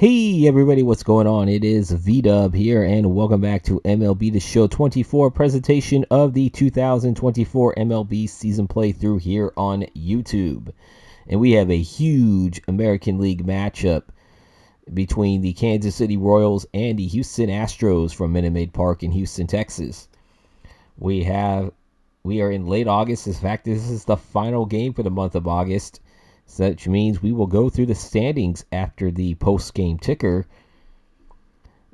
Hey everybody, what's going on? It is V-Dub here, and welcome back to MLB The Show 24 presentation of the 2024 MLB season playthrough here on YouTube. And we have a huge American League matchup between the Kansas City Royals and the Houston Astros from Minute Maid Park in Houston, Texas. We are in late August. In fact, this is the final game for the month of August. So that means we will go through the standings after the post-game ticker.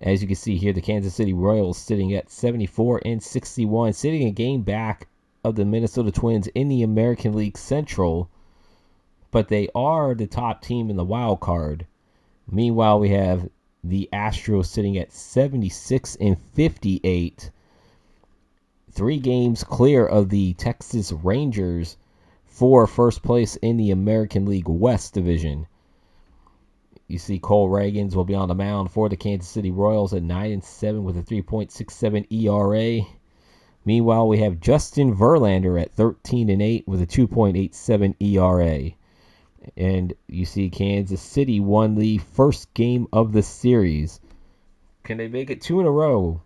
As you can see here, the Kansas City Royals sitting at 74 and 61, sitting a game back of the Minnesota Twins in the American League Central. But they are the top team in the wild card. Meanwhile, we have the Astros sitting at 76 and 58, 3 games clear of the Texas Rangers for first place in the American League West Division. You see Cole Ragans will be on the mound for the Kansas City Royals at 9-7 with a 3.67 ERA. Meanwhile, we have Justin Verlander at 13-8 with a 2.87 ERA. And you see Kansas City won the first game of the series. Can they make it 2 in a row?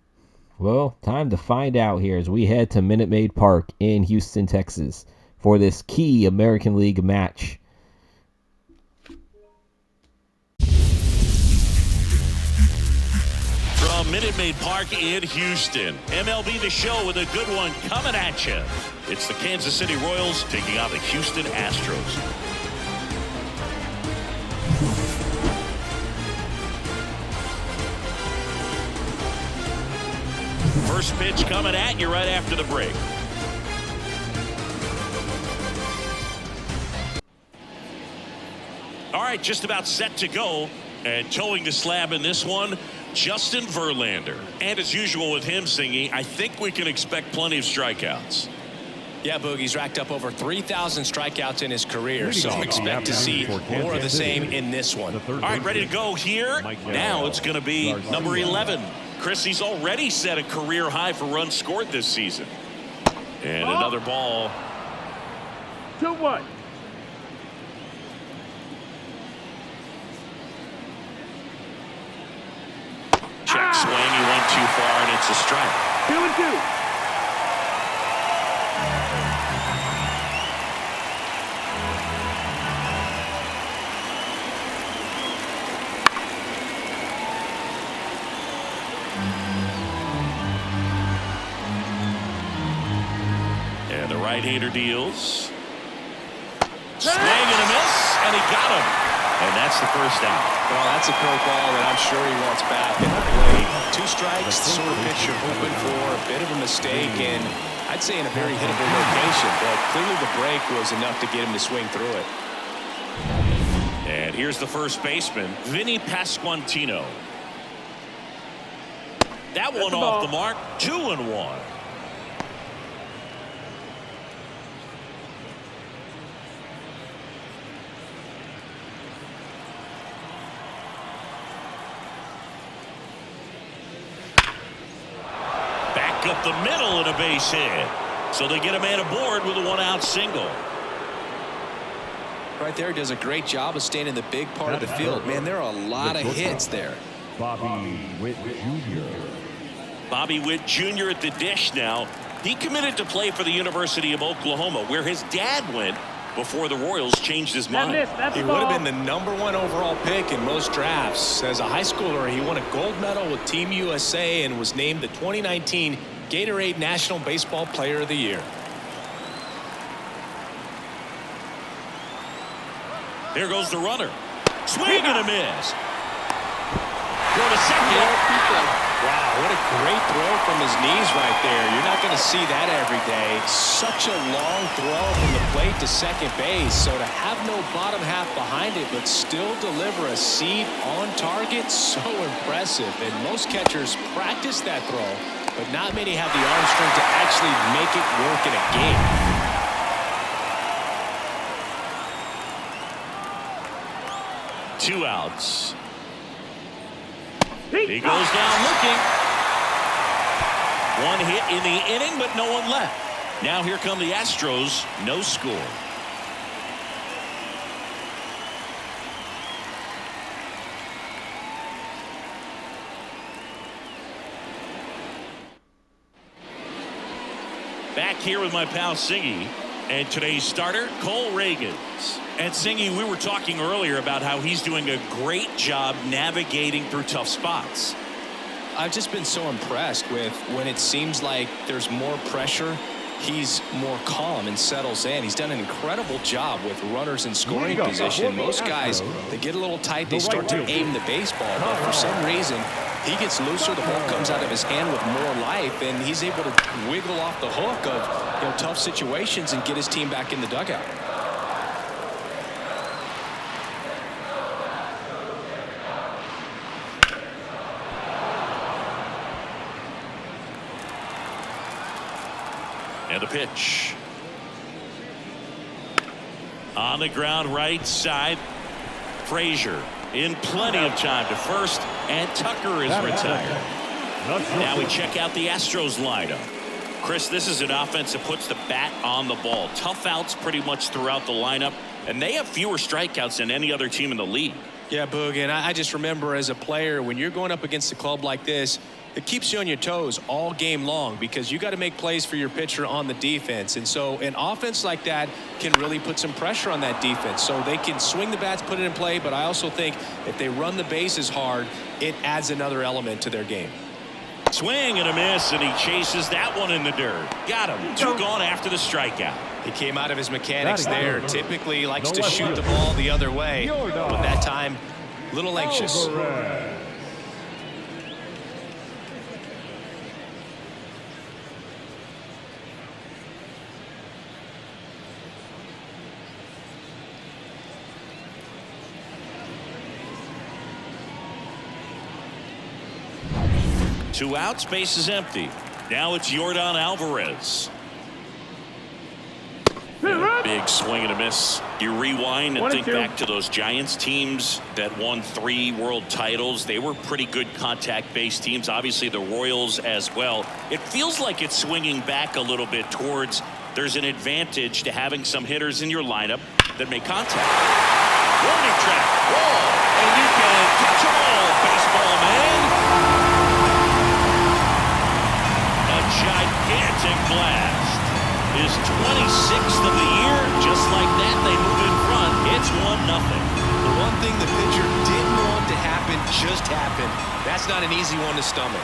Well, time to find out here as we head to Minute Maid Park in Houston, Texas, for this key American League match. From Minute Maid Park in Houston, MLB The Show with a good one coming at you. It's the Kansas City Royals taking on the Houston Astros. First pitch coming at you right after the break. All right, just about set to go, and towing the slab in this one, Justin Verlander. And as usual with him, Singy, I think we can expect plenty of strikeouts. Yeah, Boogie's racked up over 3,000 strikeouts in his career, so expect to see more of the same in this one. All right, ready to go here. Now it's going to be number 11. Chris, he's already set a career high for runs scored this season. And another ball. 2-1. Check swing, he went too far, and it's a strike. 2-2. And the right-hander deals. Swing and a miss, and he got him. And that's the first out. Well, that's a curveball that I'm sure he wants back in the plate. 2 strikes, the sort of pitch you're hoping for, a bit of a mistake, and I'd say in a very hittable location, but clearly the break was enough to get him to swing through it. And here's the first baseman, Vinny Pasquantino. That one off the mark, 2-1. Up the middle and a base hit. So they get a man aboard with a 1-out single. Right there, does a great job of staying in the big part of the field. Man, there are a lot of hits there. Bobby Witt Jr. Bobby Witt Jr. at the dish now. He committed to play for the University of Oklahoma, where his dad went before the Royals changed his mind. He would have been the #1 overall pick in most drafts. As a high schooler, he won a gold medal with Team USA and was named the 2019 Gatorade National Baseball Player of the Year. There goes the runner. Swing and a miss. Go to second. Wow, what a great throw from his knees right there. You're not going to see that every day. Such a long throw from the plate to second base. So to have no bottom half behind it, but still deliver a seed on target, so impressive. And most catchers practice that throw, but not many have the arm strength to actually make it work in a game. 2 outs. He goes down looking. 1 hit in the inning, but no one left. Now here come the Astros. No score. Back here with my pal Singy. And today's starter, Cole Ragans. And Singy, we were talking earlier about how he's doing a great job navigating through tough spots. I've just been so impressed with when it seems like there's more pressure, he's more calm and settles in. He's done an incredible job with runners in scoring position. Most guys, they get a little tight, they start to aim the baseball, but for some reason, he gets looser, the ball comes out of his hand with more life, and he's able to wiggle off the hook of tough situations and get his team back in the dugout. And the pitch. On the ground right side. Frazier in plenty of time to first, and Tucker is retired. Now we check out the Astros lineup. Chris, this is an offense that puts the bat on the ball. Tough outs pretty much throughout the lineup, and they have fewer strikeouts than any other team in the league. Yeah, Boog, and I just remember as a player, when you're going up against a club like this, it keeps you on your toes all game long because you got to make plays for your pitcher on the defense. And so an offense like that can really put some pressure on that defense. So they can swing the bats, put it in play, but I also think if they run the bases hard, it adds another element to their game. Swing and a miss, and he chases that one in the dirt. Got him. 2 gone after the strikeout. He came out of his mechanics there. Typically likes to shoot the ball the other way, but that time, a little anxious. 2 outs, base is empty. Now it's Yordan Alvarez. Big swing and a miss. You rewind and think back to those Giants teams that won 3 world titles. They were pretty good contact-based teams. Obviously, the Royals as well. It feels like it's swinging back a little bit towards there's an advantage to having some hitters in your lineup that make contact. Warning track, wall, and you can catch them all, baseball man. Gigantic blast. His 26th of the year. Just like that, they move in front. It's 1-0. The one thing the pitcher didn't want to happen just happened. That's not an easy one to stomach.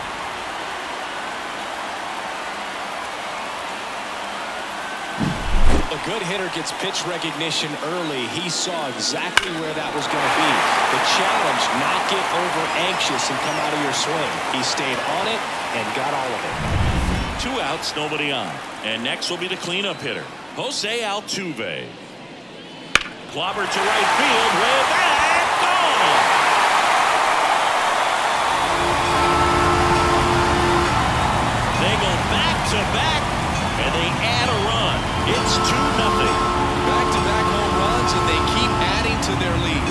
A good hitter gets pitch recognition early. He saw exactly where that was going to be. The challenge, not get over anxious and come out of your swing. He stayed on it and got all of it. 2 outs, nobody on. And next will be the cleanup hitter, Jose Altuve. Clobber to right field, way back, gone! They go back-to-back, and they add a run. It's 2-0. Back-to-back home runs, and they keep adding to their lead.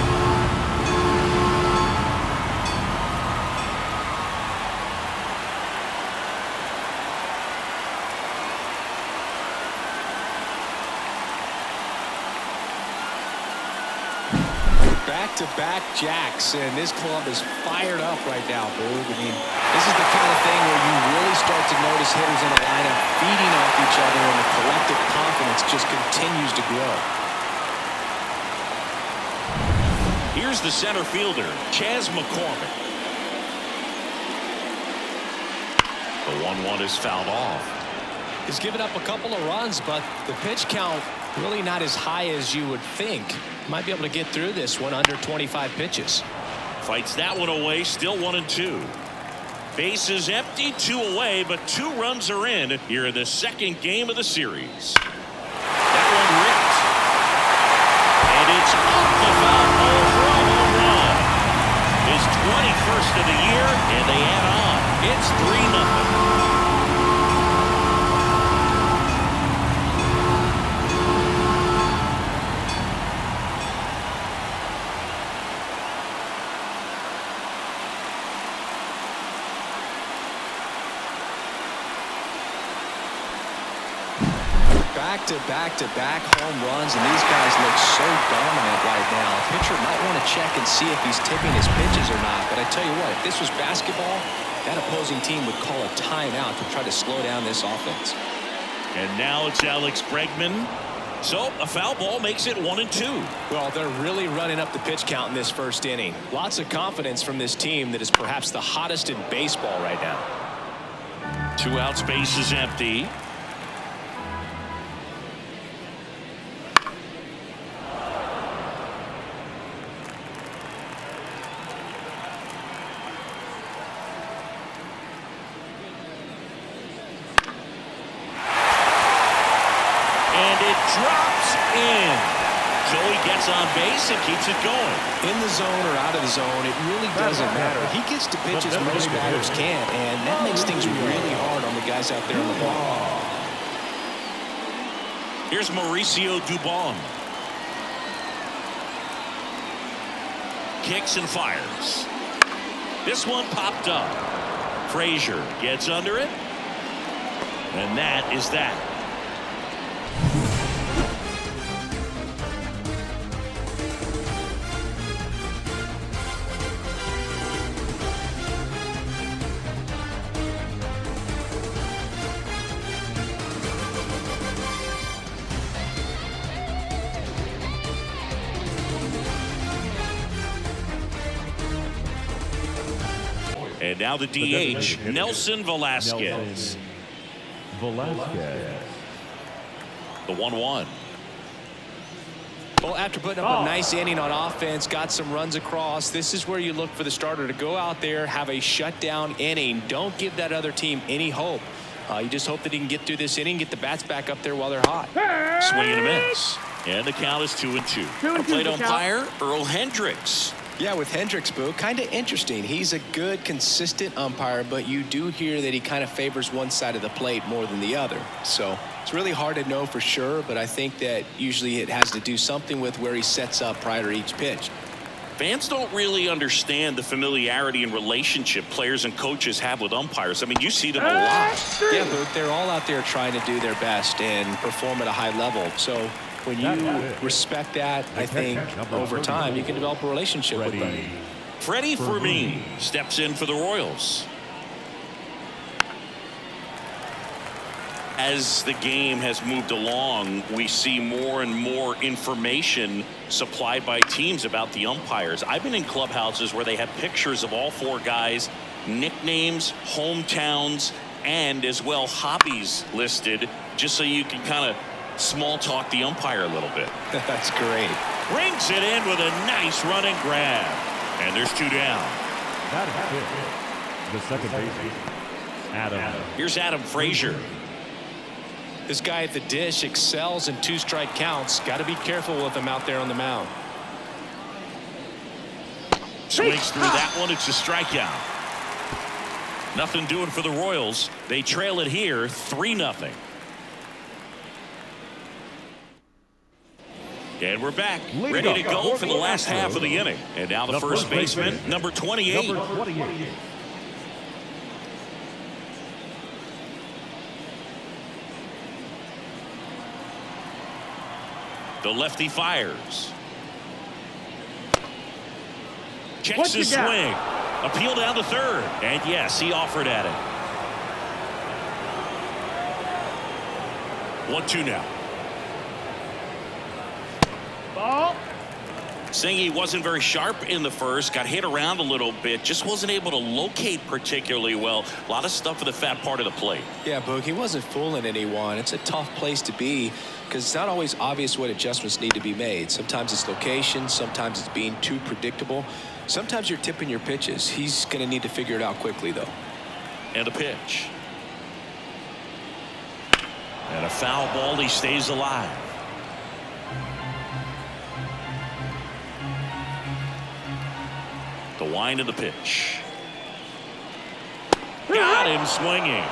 Back-to-back jacks, and this club is fired up right now, Boog. I mean, this is the kind of thing where you really start to notice hitters in a lineup feeding off each other, and the collective confidence just continues to grow. Here's the center fielder, Chas McCormick. The 1-1 is fouled off. He's given up a couple of runs, but the pitch count really not as high as you would think. Might be able to get through this one under 25 pitches. Fights that one away, still 1-2. Bases empty, 2 away, but 2 runs are in here in the second game of the series. That one ripped. And it's off the foul pole for a home run. His 21st of the year, and they add on. It's 3-0. Back-to-back home runs, and these guys look so dominant right now. A pitcher might want to check and see if he's tipping his pitches or not, but I tell you what, if this was basketball, that opposing team would call a timeout to try to slow down this offense. And now it's Alex Bregman. So a foul ball makes it 1-2. Well, they're really running up the pitch count in this first inning. Lots of confidence from this team that is perhaps the hottest in baseball right now. 2 outs, base is empty. Drops in. So he gets on base and keeps it going. In the zone or out of the zone, it really doesn't matter. He gets to pitch as most batters can, and that makes things really hard on the guys out there on the ball. Here's Mauricio Dubon. Kicks and fires. This one popped up. Frazier gets under it. And that is that. And now the DH, Nelson Velasquez. The 1-1. Well, after putting up a nice inning on offense, got some runs across, this is where you look for the starter to go out there, have a shutdown inning. Don't give that other team any hope. You just hope that he can get through this inning, get the bats back up there while they're hot. Swing and a miss. And the count is 2-2. Our plate umpire, Earl Hendricks. Yeah, with Hendricks, Boo, kind of interesting. He's a good, consistent umpire, but you do hear that he kind of favors one side of the plate more than the other. So it's really hard to know for sure, but I think that usually it has to do something with where he sets up prior to each pitch. Fans don't really understand the familiarity and relationship players and coaches have with umpires. I mean, you see them a lot. Yeah, but they're all out there trying to do their best and perform at a high level. So when you respect that, I think over time you can develop a relationship with them. Freddie Fermin steps in for the Royals. As the game has moved along, we see more and more information supplied by teams about the umpires. I've been in clubhouses where they have pictures of all 4 guys, nicknames, hometowns, and as well hobbies listed, just so you can kind of small talk the umpire a little bit. That's great. Brings it in with a nice run and grab. And there's 2 down. The second baseman, Adam. Here's Adam Frazier. This guy at the dish excels in 2-strike counts. Got to be careful with him out there on the mound. Swings through that one. It's a strikeout. Nothing doing for the Royals. They trail it here 3-0. And we're back, ready to go for the last half of the inning. And now the first baseman, number 28. The lefty fires. Checks his swing. Appeal down to third. And yes, he offered at it. 1-2 now. Ball. Saying he wasn't very sharp in the first, got hit around a little bit, just wasn't able to locate particularly well. A lot of stuff for the fat part of the plate. Yeah, Boog, he wasn't fooling anyone. It's a tough place to be because it's not always obvious what adjustments need to be made. Sometimes it's location, sometimes it's being too predictable. Sometimes you're tipping your pitches. He's going to need to figure it out quickly, though. And a pitch. And a foul ball. He stays alive. The wind of the pitch. Got him swinging.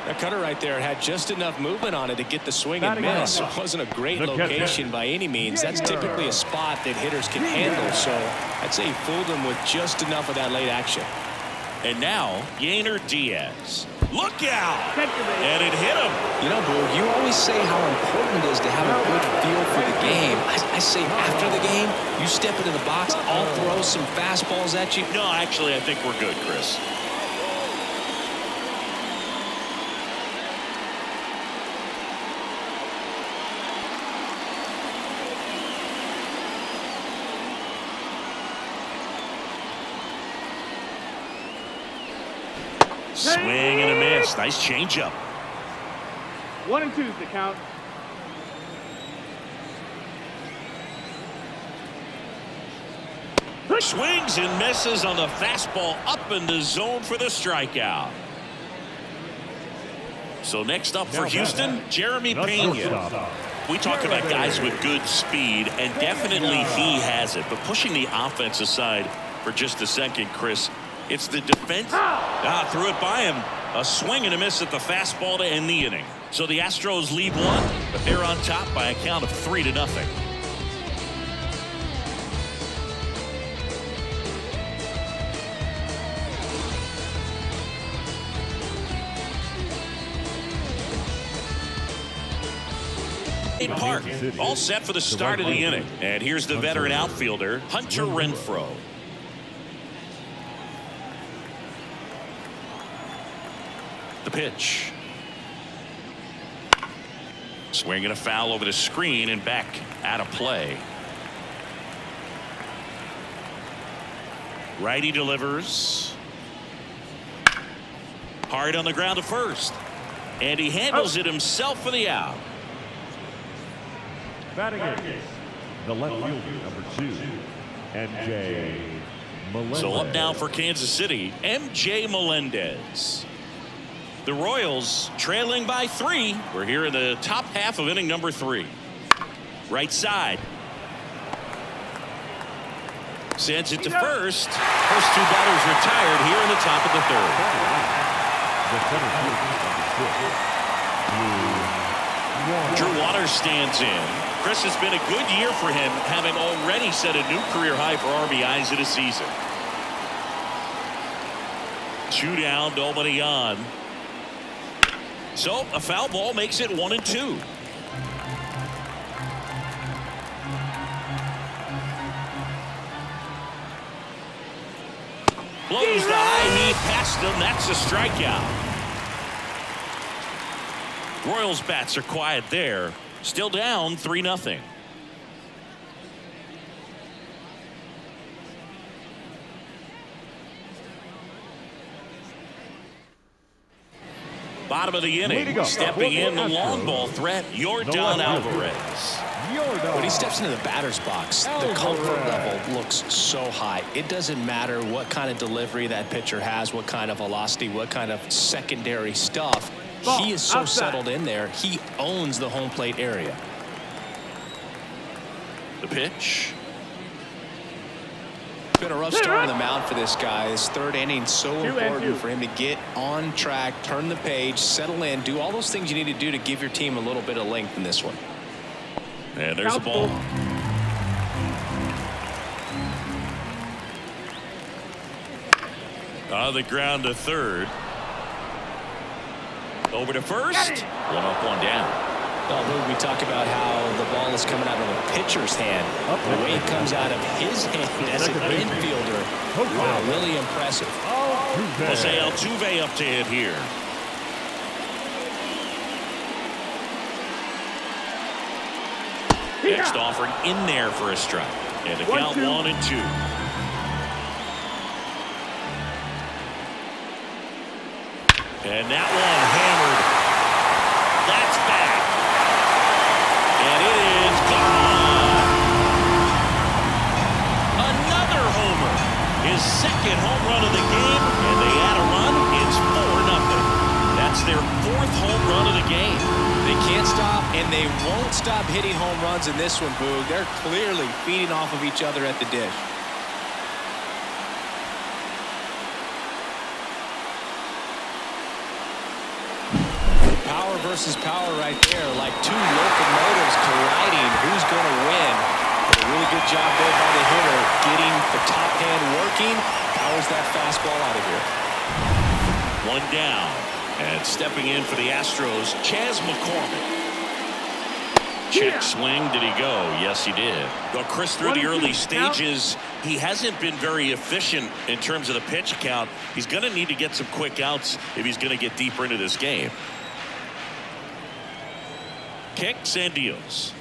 That cutter right there had just enough movement on it to get the swing and miss. It wasn't a great location by any means. That's typically a spot that hitters can handle. So I'd say he fooled him with just enough of that late action. And now Yainer Diaz. Look out! And it hit him. You know, Boog, you always say how important it is to have a good feel for the game. I say after the game, you step into the box, I'll throw some fastballs at you. No, actually, I think we're good, Chris. Swing and a miss. Nice changeup. 1 and 2's the count. Swings and misses on the fastball up in the zone for the strikeout. So next up for Houston, Jeremy Pena. We talk about guys with good speed, and definitely he has it. But pushing the offense aside for just a second, Chris, it's the defense. Threw it by him. A swing and a miss at the fastball to end the inning. So the Astros lead 1, but they're on top by a count of 3-0. Park, all set for the start of the inning. And here's the veteran outfielder, Hunter Renfroe. The pitch. Swing and a foul over the screen and back out of play. Righty delivers. Hard on the ground to first. And he handles it himself for the out. Batting in, the left fielder, number 2, MJ Melendez. So up now for Kansas City, MJ Melendez. The Royals trailing by 3. We're here in the top half of inning number 3. Right side. Sends it to first. First 2 batters retired here in the top of the 3rd. The center fielder, number 6, Drew Waters stands in. Chris, has been a good year for him, having already set a new career high for RBIs in a season. 2 down, nobody on. So a foul ball makes it 1 and 2. Blows the high heat past him. That's a strikeout. Royals bats are quiet there. Still down 3-0. Bottom of the inning, stepping in the long ball threat, Yordan Alvarez. When he steps into the batter's box, the comfort level looks so high. It doesn't matter what kind of delivery that pitcher has, what kind of velocity, what kind of secondary stuff. He is so settled in there. He owns the home plate area. The pitch. It's been a rough start on the mound for this guy. His 3rd inning, so important for him to get on track, turn the page, settle in, do all those things you need to do to give your team a little bit of length in this one. And there's a ball. On the ground to 3rd. Over to first. 1 up, 1 down. Well, we talk about how the ball is coming out of a pitcher's hand. The way it comes out of his hand as an infielder. Wow, really impressive. Jose Altuve up to hit here. Next offering in there for a strike. And the count 1 and 2. And that one hammered. That's back. And it is gone. Another homer. His 2nd home run of the game. And they add a run. It's 4-0. That's their 4th home run of the game. They can't stop, and they won't stop hitting home runs in this one, Boog. They're clearly feeding off of each other at the dish. Power versus power right there, like 2 locomotives colliding. Who's going to win? But a really good job there by the hitter, getting the top hand working. Powers that fastball out of here. 1 down. And stepping in for the Astros, Chas McCormick. Check swing. Did he go? Yes, he did. Well, Chris, through the early stages, he hasn't been very efficient in terms of the pitch count. He's going to need to get some quick outs if he's going to get deeper into this game. Kicks and deals.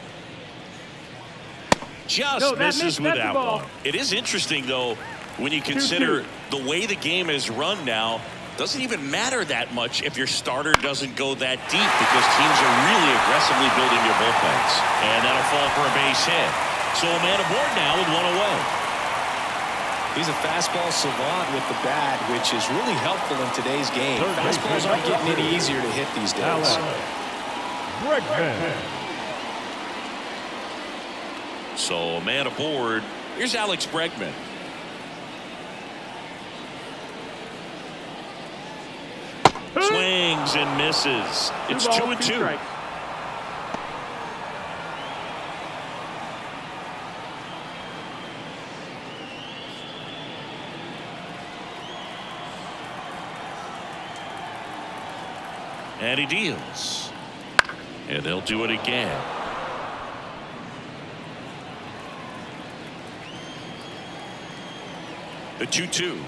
Just misses with that one. It is interesting, though, when you consider the way the game is run now. doesn't even matter that much if your starter doesn't go that deep because teams are really aggressively building their bullpens. And that'll fall for a base hit. So a man aboard now with one away. He's a fastball savant with the bat, which is really helpful in today's game. Fastballs aren't getting any easier to hit these days. So a man aboard. Here's Alex Bregman. Swings and misses. It's 2-2. And he deals. And they'll do it again. The 2-2.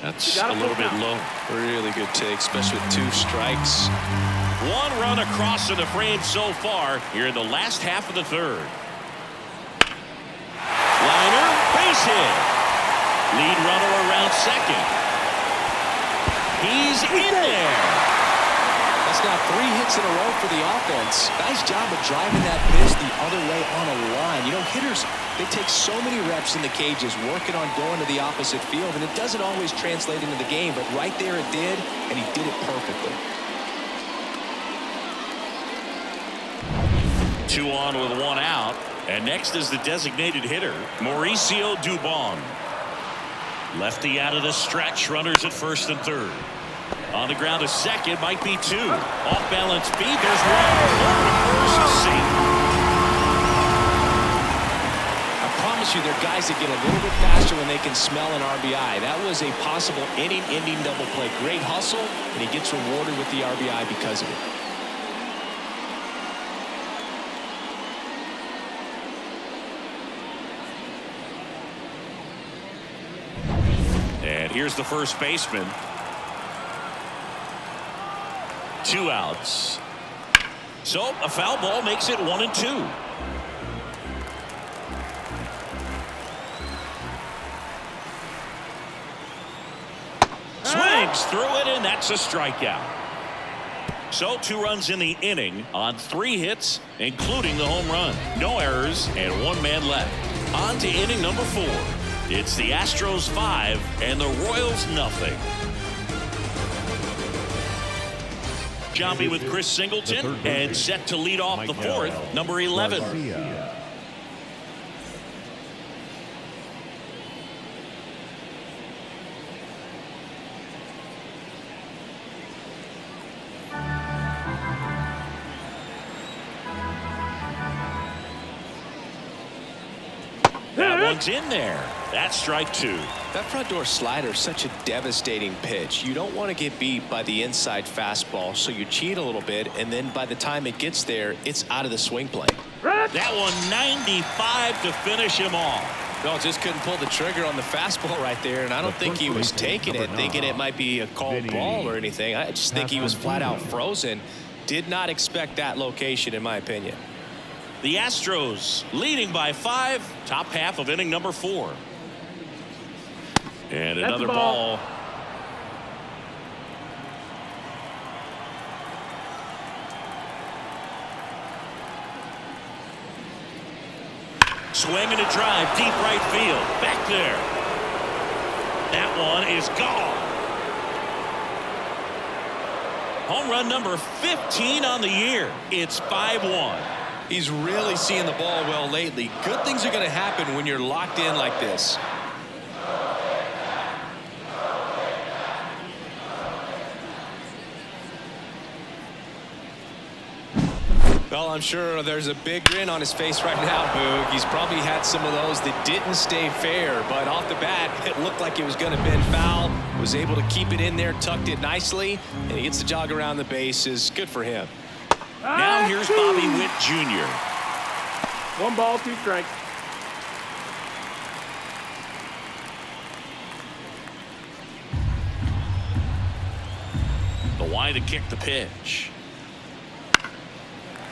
That's a little bit low. Really good take, especially with 2 strikes. One run across to the frame so far here in the last half of the third. Liner, base hit. Lead runner around second. He's in there. That's now 3 hits in a row for the offense. Nice job of driving that pitch the other way on a line. You know, hitters, they take so many reps in the cages working on going to the opposite field, and it doesn't always translate into the game, but right there it did, and he did it perfectly. 2 on with 1 out, and next is the designated hitter, Mauricio Dubon. Lefty out of the stretch, runners at first and third. On the ground to second, might be 2. Off balance feed, there's 1. First, safe. I promise you, there are guys that get a little bit faster when they can smell an RBI. That was a possible inning-ending double play. Great hustle, and he gets rewarded with the RBI because of it. And here's the first baseman. 2 outs. So a foul ball makes it 1-2. Swings through it, and that's a strikeout. So 2 runs in the inning on 3 hits, including the home run. No errors and 1 man left. On to inning number 4. It's the Astros 5 and the Royals nothing. Johnny with Chris Singleton and set to lead off the 4th, number 11. That one's in there. That's strike 2. That front door slider is such a devastating pitch. You don't want to get beat by the inside fastball, so you cheat a little bit, and then by the time it gets there, it's out of the swing plane. That one 95 to finish him off. No, just couldn't pull the trigger on the fastball right there, and I don't think he was taking it, thinking it might be a called ball or anything. I just think he was flat out frozen. Did not expect that location, in my opinion. The Astros leading by 5, top half of inning number 4. And another ball. Swing and a drive, deep right field. Back there. That one is gone. Home run number 15 on the year. It's 5-1. He's really seeing the ball well lately. Good things are going to happen when you're locked in like this. Well, I'm sure there's a big grin on his face right now, Boog. He's probably had some of those that didn't stay fair, but off the bat, it looked like it was going to bend foul. Was able to keep it in there, tucked it nicely, and he gets the jog around the bases. Good for him. Now here's Bobby Witt Jr. 1 ball, 2 strikes. The wind to kick the pitch.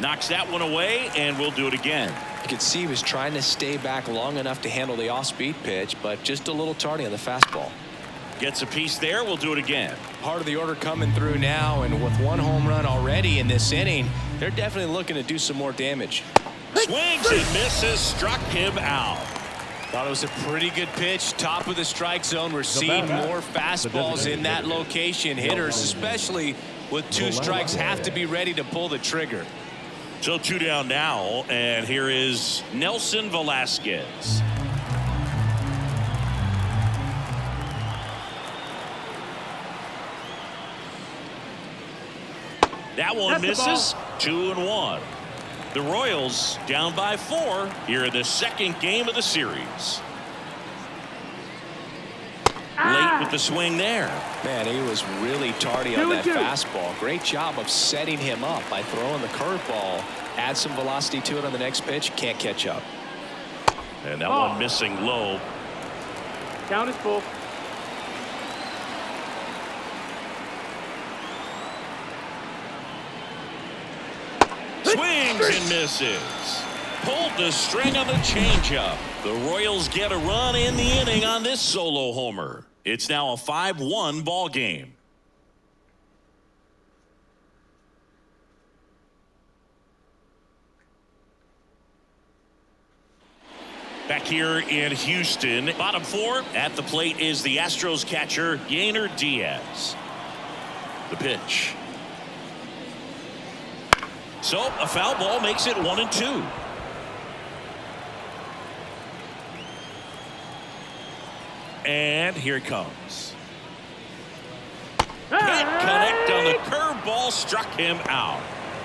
Knocks that one away, and we'll do it again. You could see he was trying to stay back long enough to handle the off-speed pitch, but just a little tardy on the fastball. Gets a piece there. We'll do it again. Part of the order coming through now, and with 1 home run already in this inning, they're definitely looking to do some more damage. Swings and misses. Struck him out. Thought it was a pretty good pitch. Top of the strike zone. We're seeing more fastballs in that location. Hitters, especially with 2 strikes, have to be ready to pull the trigger. So 2 down now, and here is Nelson Velasquez. That one misses. 2-1. The Royals down by 4 here in the 2nd game of the series. Late with the swing there. Man, he was really tardy on that fastball. Great job of setting him up by throwing the curveball. Add some velocity to it on the next pitch. Can't catch up. And that one missing low. Count is full. Swings and misses. Pulled the string on the changeup. The Royals get a run in the inning on this solo homer. It's now a 5-1 ball game. Back here in Houston, bottom 4 at the plate is the Astros catcher Yainer Diaz. The pitch. So a foul ball makes it 1-2. And here it comes. Can't connect on the curveball. Struck him out.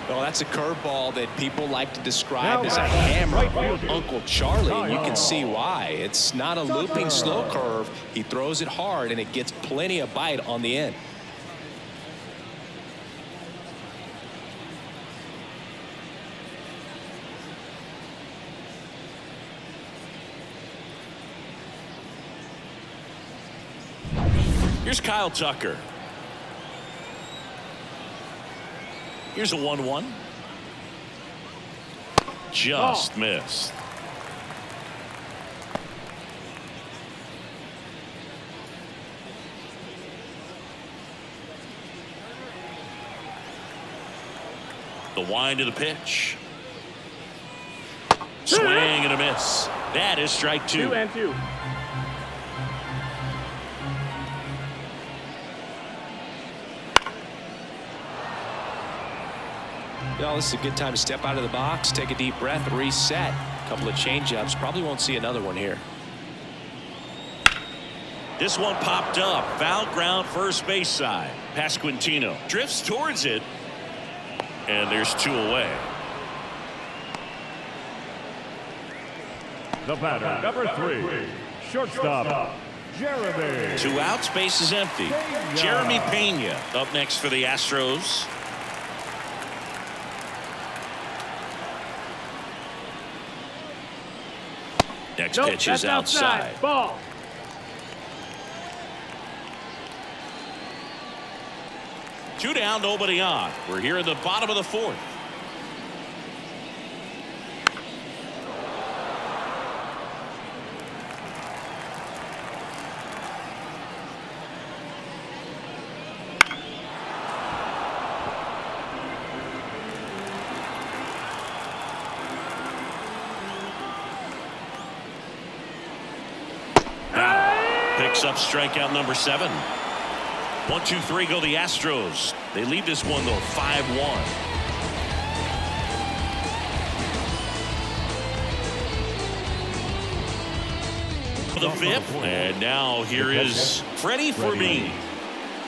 Well, that's a curveball that people like to describe as a hammer of Uncle Charlie, and you can see why. It's not a looping slow curve. He throws it hard, and it gets plenty of bite on the end. Here's Kyle Tucker. Here's a 1-1. Just missed. The wind of the pitch. Swing and a miss. That is strike 2. 2-2. Well, this is a good time to step out of the box, take a deep breath, reset. A couple of changeups. Probably won't see another one here. This one popped up. Foul ground first base side. Pasquantino drifts towards it. And there's 2 away. The batter, number 3, shortstop, Jeremy. 2 outs, base is empty. Jeremy Pena up next for the Astros. Next pitch is outside. Ball. Two down, nobody on. We're here in the bottom of the 4th. Picks up strikeout number 7. 1, 2, 3 go the Astros. They lead this one though 5-1. For the 5th, and now here is Freddie Fermin.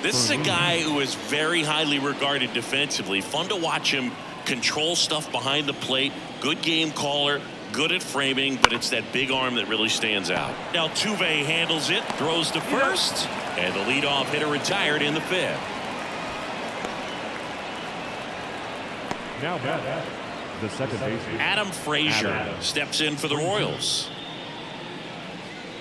This is a guy who is very highly regarded defensively. Fun to watch him control stuff behind the plate. Good game caller. Good at framing, but it's that big arm that really stands out. Now Tuve handles it, throws to first, and the leadoff hitter retired in the 5th. Now back, the second baseman, Adam Frazier steps in for the Royals.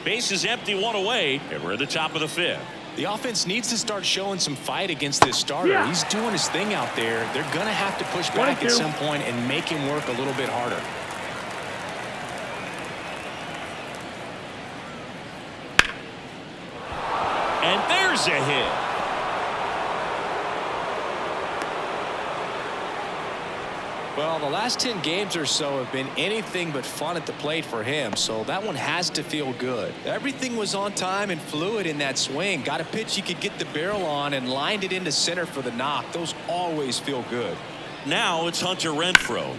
Base is empty, 1 away, and we're at the top of the 5th. The offense needs to start showing some fight against this starter. He's doing his thing out there. They're going to have to push back at some point and make him work a little bit harder. And there Here's a hit. Well, the last 10 games or so have been anything but fun at the plate for him, so that one has to feel good. Everything was on time and fluid in that swing. Got a pitch he could get the barrel on and lined it into center for the knock. Those always feel good. Now it's Hunter Renfroe.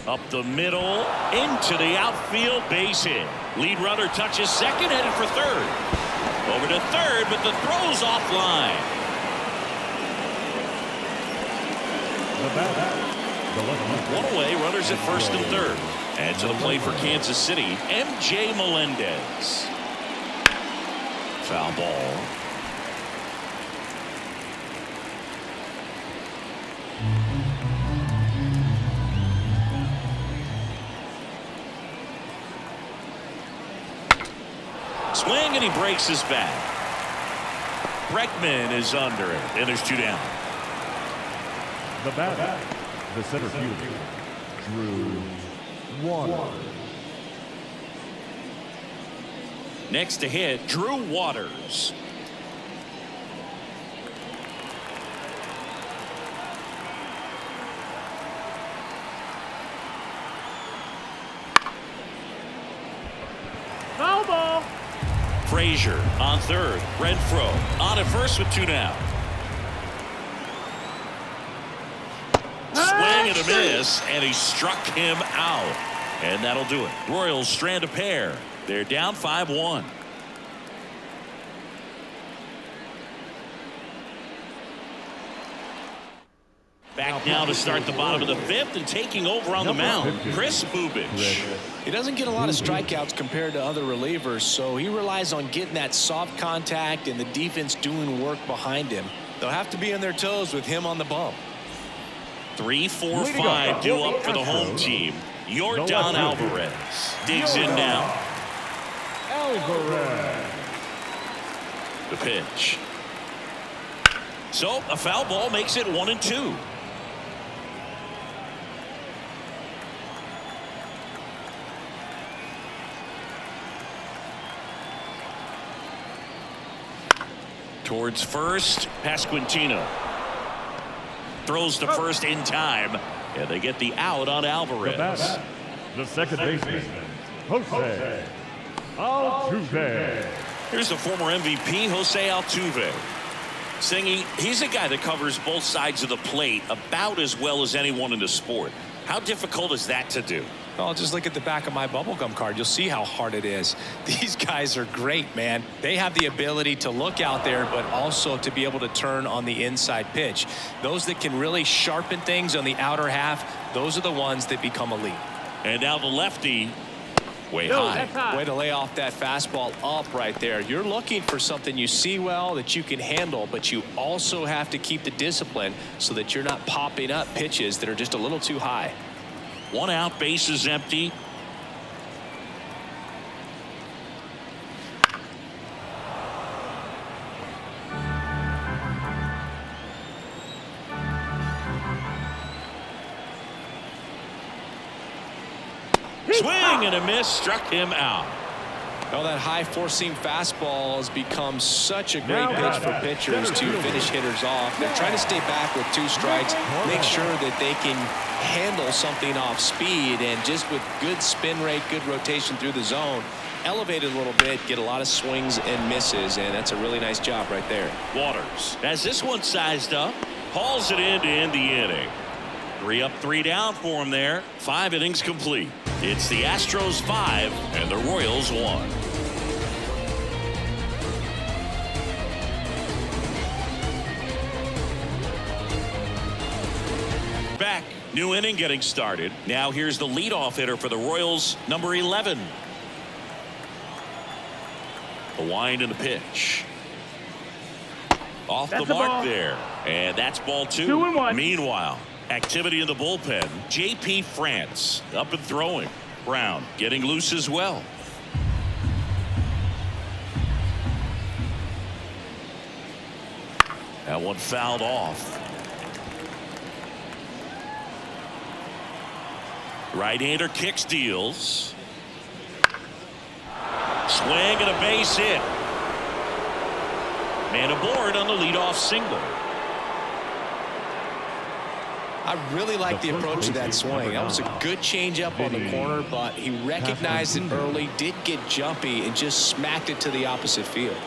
Up the middle, into the outfield, base hit. Lead runner touches second, headed for third. Over to third, but the throw's offline. One away, runners at first and third. And to the plate for Kansas City, MJ Melendez. Foul ball. Swing, and he breaks his back. Bregman is under it, and there's 2 down. The batter, the center fielder, Drew Waters. Next to hit, Drew Waters. Foul ball. Frazier on third. Renfroe on at first with 2 down. Swing and a miss, and he struck him out. And that'll do it. Royals strand a pair. They're down 5-1. Back now to start the bottom of the 5th, and taking over on the mound, Chris Bubich. He doesn't get a lot of strikeouts compared to other relievers, so he relies on getting that soft contact and the defense doing work behind him. They'll have to be on their toes with him on the bump. 3, 4, 5 due up for the home team. Yordan Alvarez digs in now. Alvarez. The pitch. So a foul ball makes it 1-2. Towards first, Pasquantino throws to first in time, and they get the out on Alvarez. The second baseman, Jose Altuve. Here's the former MVP, Jose Altuve, saying he's a guy that covers both sides of the plate about as well as anyone in the sport. How difficult is that to do? Well, just look at the back of my bubblegum card. You'll see how hard it is. These guys are great, man. They have the ability to look out there, but also to be able to turn on the inside pitch. Those that can really sharpen things on the outer half, those are the ones that become elite. And now the lefty, way high. That's high. Way to lay off that fastball up right there. You're looking for something you see well that you can handle, but you also have to keep the discipline so that you're not popping up pitches that are just a little too high. 1 out, base is empty. Swing and a miss, struck him out. Well, that high four-seam fastball has become such a great pitch for pitchers to finish hitters off. They're trying to stay back with 2 strikes, make sure that they can handle something off speed, and just with good spin rate, good rotation through the zone, elevate it a little bit, get a lot of swings and misses, and that's a really nice job right there. Waters has this one sized up, hauls it in to end the inning. 3 up, 3 down for him there. 5 innings complete. It's the Astros 5 and the Royals 1. Back, new inning getting started. Now here's the leadoff hitter for the Royals, number 11. The wind and the pitch. Off the mark there, and that's ball 2. 2-1. Meanwhile, activity in the bullpen. J.P. France up and throwing. Brown getting loose as well. That one fouled off. Right-hander kicks, deals. Swing and a base hit. Man aboard on the leadoff single. I really like the approach of that swing. That was a good changeup on the corner, but he recognized it early, did get jumpy, and just smacked it to the opposite field.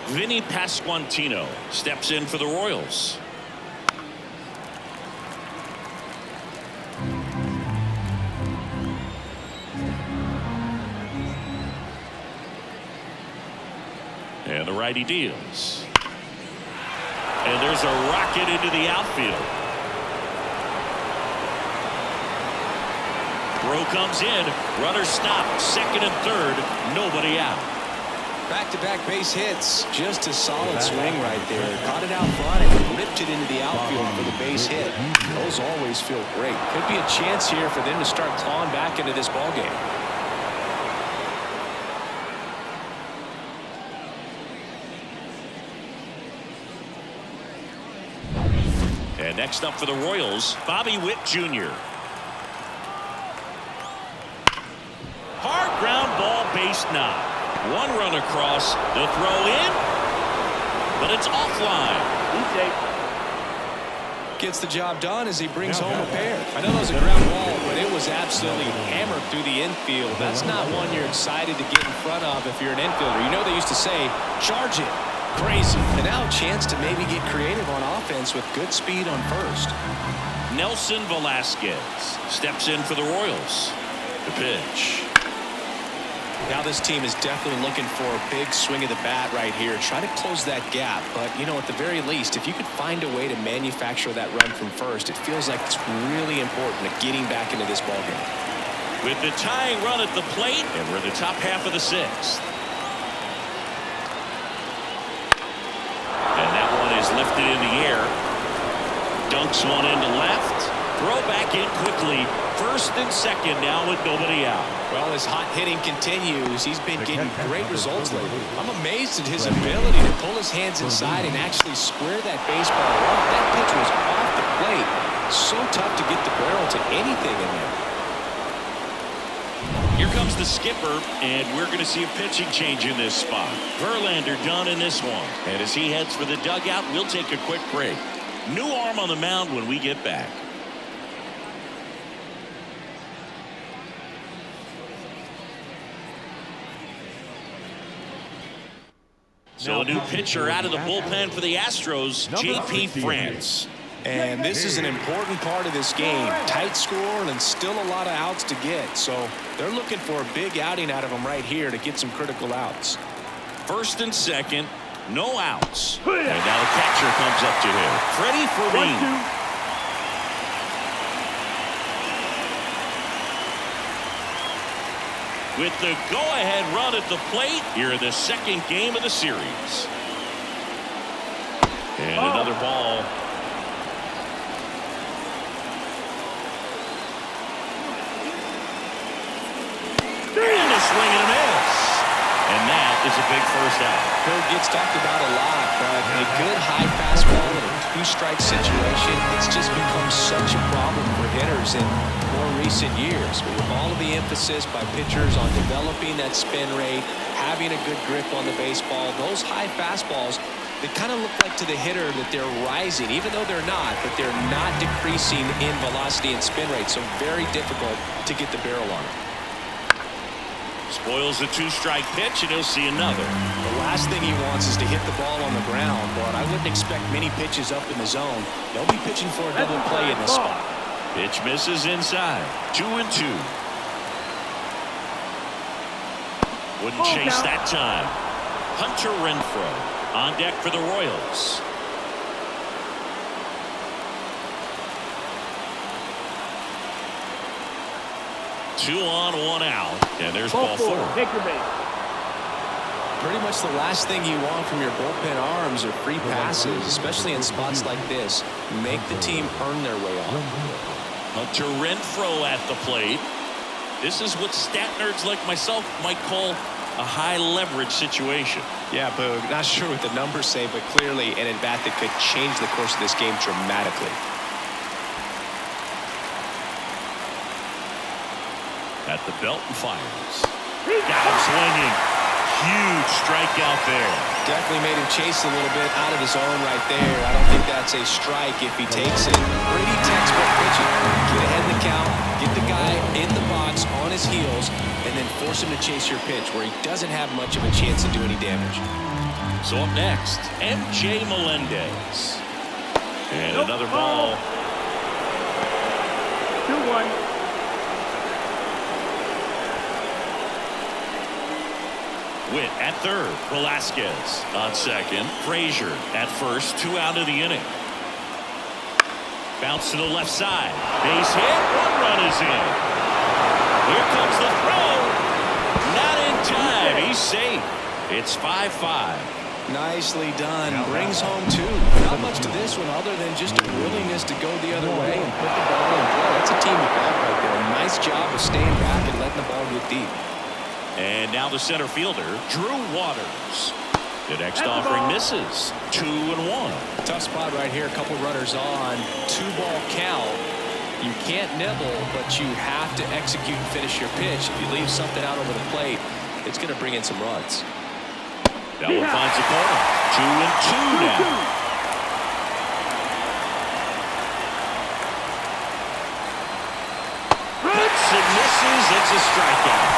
Vinny Pasquantino steps in for the Royals. And the righty deals. And there's a rocket into the outfield. Throw comes in. Runner stopped. Second and third. Nobody out. Back-to-back base hits. Just a solid swing right there. Caught it out front and ripped it into the outfield for the base hit. Those always feel great. Could be a chance here for them to start clawing back into this ballgame. And next up for the Royals, Bobby Witt Jr. Hard ground ball, base knock. One run across, the throw in, but it's offline. Gets the job done as he brings home a pair. I know that was a ground ball, but it was absolutely hammered through the infield. That's not one you're excited to get in front of if you're an infielder. You know they used to say, charge it. Crazy. And now a chance to maybe get creative on offense with good speed on first. Nelson Velasquez steps in for the Royals. The pitch. Now this team is definitely looking for a big swing of the bat right here. Try to close that gap. But, you know, at the very least, if you could find a way to manufacture that run from first, it feels like it's really important to getting back into this ballgame. With the tying run at the plate, and we're in the top half of the sixth. And that one is lifted in the air. Dunks one into left. Throw back in quickly. First and second now with nobody out. Well, his hot hitting continues. He's been getting great results lately. I'm amazed at his ability to pull his hands inside and actually square that baseball off. That pitch was off the plate. So tough to get the barrel to anything in there. Here comes the skipper, and we're going to see a pitching change in this spot. Verlander done in this one. And as he heads for the dugout, we'll take a quick break. New arm on the mound when we get back. So a new pitcher out of the bullpen for the Astros, J.P. France. And this is an important part of this game. Tight score and still a lot of outs to get. So they're looking for a big outing out of them right here to get some critical outs. First and second, no outs. And now the catcher comes up to him. Freddie Fermin. With the go-ahead run at the plate here in the second game of the series. And another ball. And a swing and a miss. And that is a big first out. It gets talked about a lot, but a good high fastball in a two-strike situation, it's just become such a problem for hitters in more recent years. But with all of the emphasis by pitchers on developing that spin rate, having a good grip on the baseball, those high fastballs, they kind of look like to the hitter that they're rising, even though they're not, but they're not decreasing in velocity and spin rate, so very difficult to get the barrel on it. Spoils the two-strike pitch, and he'll see another. The last thing he wants is to hit the ball on the ground, but I wouldn't expect many pitches up in the zone. They'll be pitching for a double play in this spot. Pitch misses inside. 2-2. Wouldn't chase that time. Hunter Renfroe on deck for the Royals. Two on, one out, and there's ball four. Take your base. Pretty much the last thing you want from your bullpen arms are free passes, especially in spots like this. Make the team earn their way on. Hunter Renfroe at the plate. This is what stat nerds like myself might call a high leverage situation. Yeah, Boog, not sure what the numbers say, but clearly an at-bat that could change the course of this game dramatically. At the belt and fires. Got him swinging. huge strikeout there. Definitely made him chase a little bit out of his own right there. I don't think that's a strike if he takes it. Pretty textbook pitching. Get ahead in the count, get the guy in the box on his heels, and then force him to chase your pitch where he doesn't have much of a chance to do any damage. So up next, MJ Melendez. And another ball. 2-1. Witt at third. Velasquez on second. Frazier at first. 2 out of the inning. Bounce to the left side. Base hit. 1 run is in. Here comes the throw. Not in time. He's safe. It's 5-5. Nicely done. Brings home 2. Not much to this one other than just a willingness to go the other way and put the ball in play. That's a team effort right there. Nice job of staying back and letting the ball get deep. And now the center fielder, Drew Waters. The next offering misses. 2-1. Tough spot right here. A couple runners on. 2-ball count. You can't nibble, but you have to execute and finish your pitch. If you leave something out over the plate, it's going to bring in some runs. That one finds the corner. 2-2 now. Hits and misses. It's a strikeout.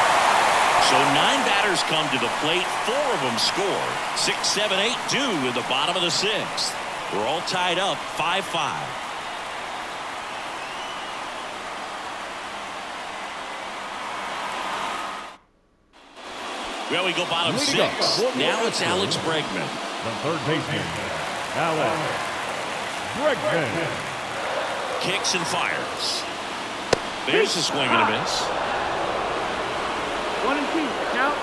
So 9 batters come to the plate. 4 of them score. 6, 7, 8 do in the bottom of the 6th. We're all tied up 5-5. Well, we go bottom 6. Now it's Alex Bregman. The third baseman, Alex Bregman. Kicks and fires. There's a swing and a miss. 1-2. Count.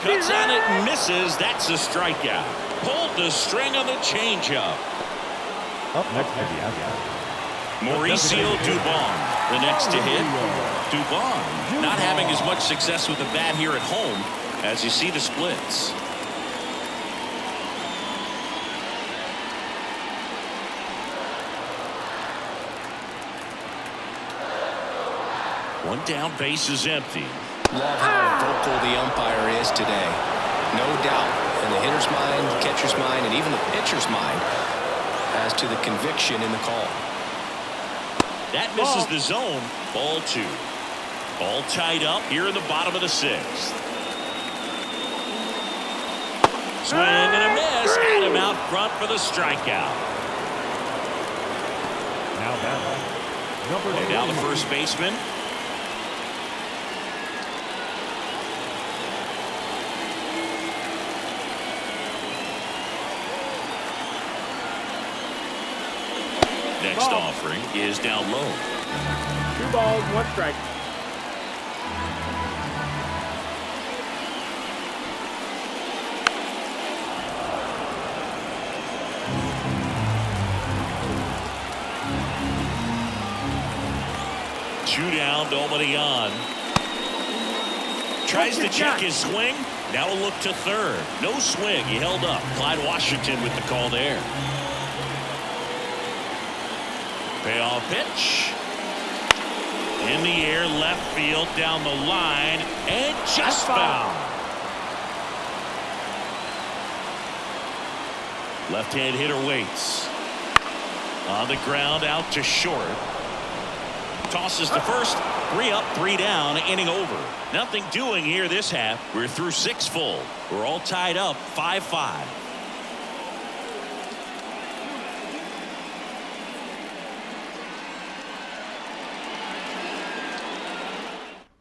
Cuts on it and misses. That's a strikeout. Pulled the string on the changeup. Up next to the Astros, Mauricio Dubon, the next to hit. Dubon not having as much success with the bat here at home as you see the splits. One down, base is empty. Love how vocal the umpire is today. No doubt in the hitter's mind, the catcher's mind, and even the pitcher's mind as to the conviction in the call. That misses the zone. Ball 2. All tied up here in the bottom of the 6th. Swing and a miss. Had him out front for the strikeout. now batting, number 2. And now the first baseman. Next offering is down low. 2 balls, 1 strike. Two down, nobody on. Tries to check his swing. Now a look to third. No swing. He held up. Clyde Washington with the call there. Payoff pitch. In the air, left field, down the line, and just foul. Left-hand hitter waits. On the ground, out to short. Tosses to first. 3 up, 3 down, inning over. Nothing doing here this half. We're through 6 full. We're all tied up 5-5.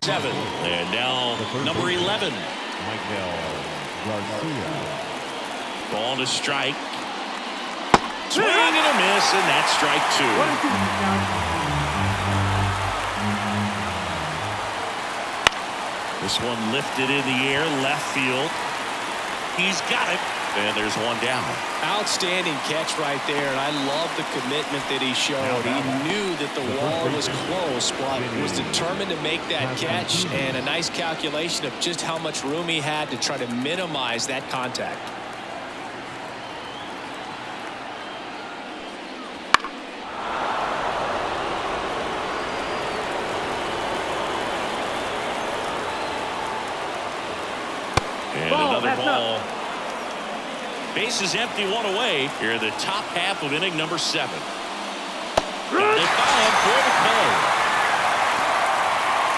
Seven. And now number 11. Michael Garcia. Ball to strike. Swing and a miss, and that's strike 2. 1-2. This one lifted in the air, left field. He's got it, and there's 1 down. Outstanding catch right there, and I love the commitment that he showed. He knew that the wall was close, but was determined to make that catch, and a nice calculation of just how much room he had to try to minimize that contact. That's ball. up. Base is empty, one away. Here in the top half of inning number 7. Got it by him for the play.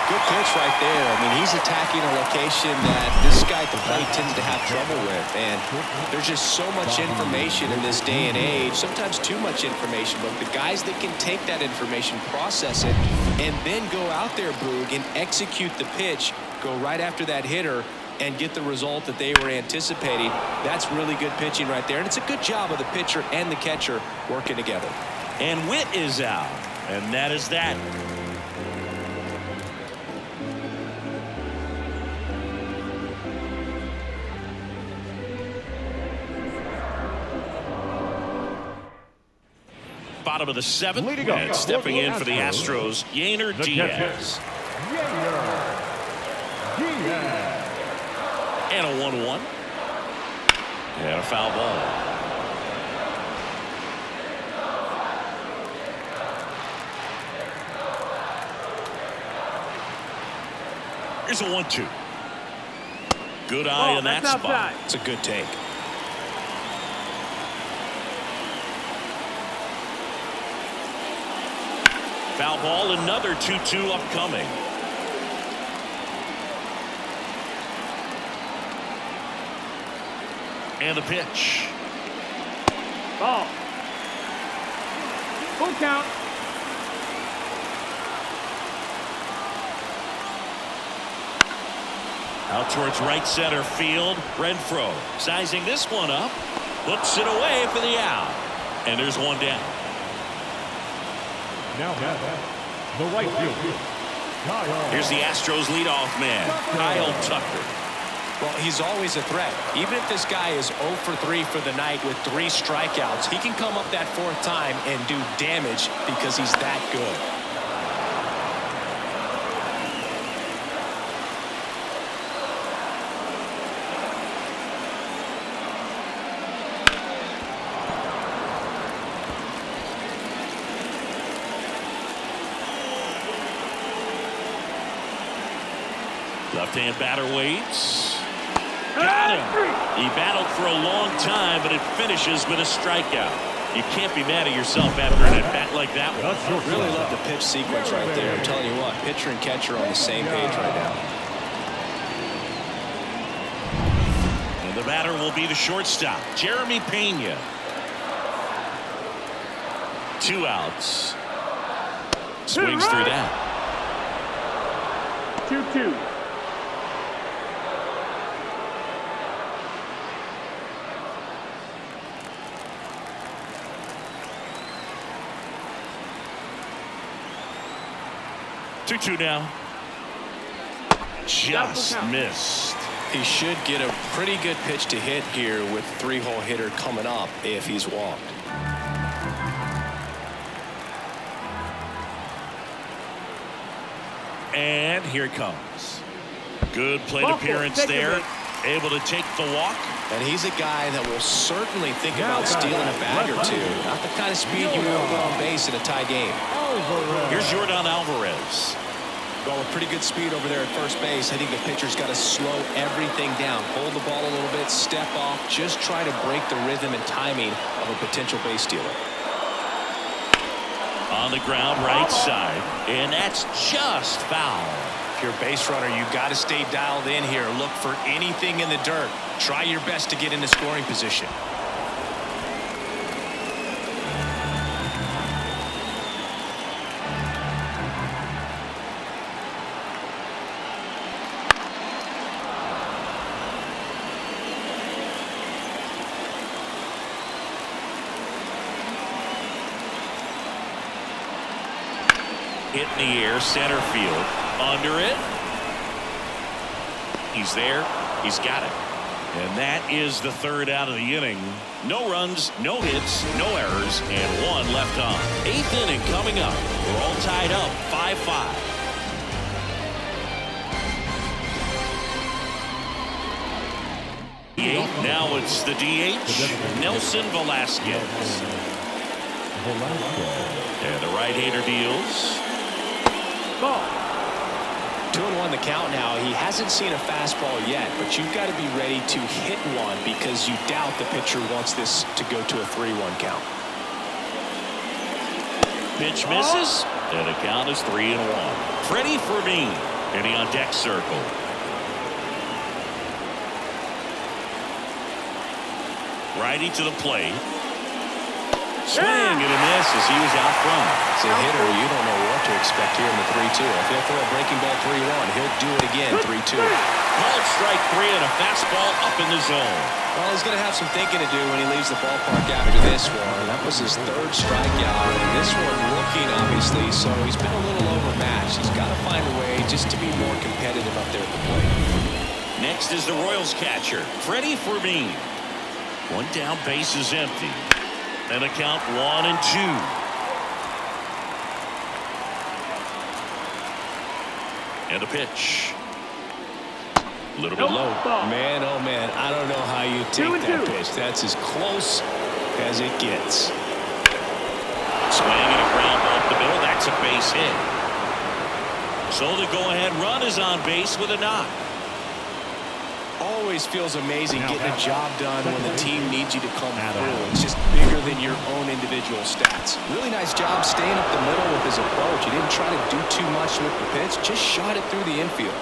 Good pitch right there. I mean, he's attacking a location that this guy at the plate tends to have trouble with. And there's just so much information in this day and age, sometimes too much information. But the guys that can take that information, process it, and then go out there, Boog, and execute the pitch, go right after that hitter, and get the result that they were anticipating, that's really good pitching right there. And it's a good job of the pitcher and the catcher working together. And Witt is out. And that is that. Bottom of the 7th, Leading up and stepping in for the Astros, Yainer Diaz. And a 1-1. And a foul ball. Here's a 1-2. Good eye in that spot. Outside. It's a good take. Foul ball, another 2-2 upcoming. And the pitch. Ball. Full count. Out towards right center field. Renfroe sizing this one up. Puts it away for the out. And there's one down. Now the right fielder. Here's the Astros leadoff man, Kyle Tucker. Well, he's always a threat. Even if this guy is 0 for 3 for the night with 3 strikeouts, he can come up that 4th time and do damage because he's that good. Left-hand batter waits. Got him. He battled for a long time, but it finishes with a strikeout. You can't be mad at yourself after an at-bat like that one. I really love the pitch sequence right there. I'm telling you what, pitcher and catcher on the same page right now. And the batter will be the shortstop, Jeremy Pena. 2 outs. Swings through that. 2-2. Two now. Just missed. He should get a pretty good pitch to hit here with 3-hole hitter coming up if he's walked. And here it comes. Good plate appearance there. Able to take the walk. And he's a guy that will certainly think about stealing a bag or two. Not the kind of speed you will go on base in a tie game. Here's Jordan Alvarez. Well, with pretty good speed over there at first base. I think the pitcher's got to slow everything down. Hold the ball a little bit, step off, just try to break the rhythm and timing of a potential base stealer. On the ground, right side. And that's just foul. If you're a base runner, you've got to stay dialed in here. Look for anything in the dirt. Try your best to get into scoring position. Hit in the air, center field. Under it. He's there. He's got it. And that is the 3rd out of the inning. No runs, no hits, no errors, and 1 left on. 8th inning coming up. We're all tied up 5-5. Now it's the DH, Nelson Velasquez. And the right-hander deals. Ball. 2-1 the count now. He hasn't seen a fastball yet, but you've got to be ready to hit one because you doubt the pitcher wants this to go to a 3-1 count. Pitch misses, and the count is 3-1. Freddie Fermin hitting on deck circle. Righty to the plate. Swing and a miss as he was out front. As a hitter, you don't know what to expect here in the 3-2. If he'll throw a breaking ball 3-1, he'll do it again 3-2. Called strike 3 and a fastball up in the zone. Well, he's going to have some thinking to do when he leaves the ballpark after this one. That was his 3rd strikeout, and this one looking, obviously, so he's been a little overmatched. He's got to find a way just to be more competitive up there at the plate. Next is the Royals catcher, Freddie Fermin. One down, base is empty. And a count 1-2. And a pitch. A little bit low. Man, oh man, I don't know how you take that pitch. That's as close as it gets. Swing and a ground ball up the middle. That's a base hit. So the go-ahead run is on base with a knock. Always feels amazing getting a job done when the team needs you to come through. It's just bigger than your own individual stats. Really nice job staying up the middle with his approach. He didn't try to do too much with the pitch, just shot it through the infield.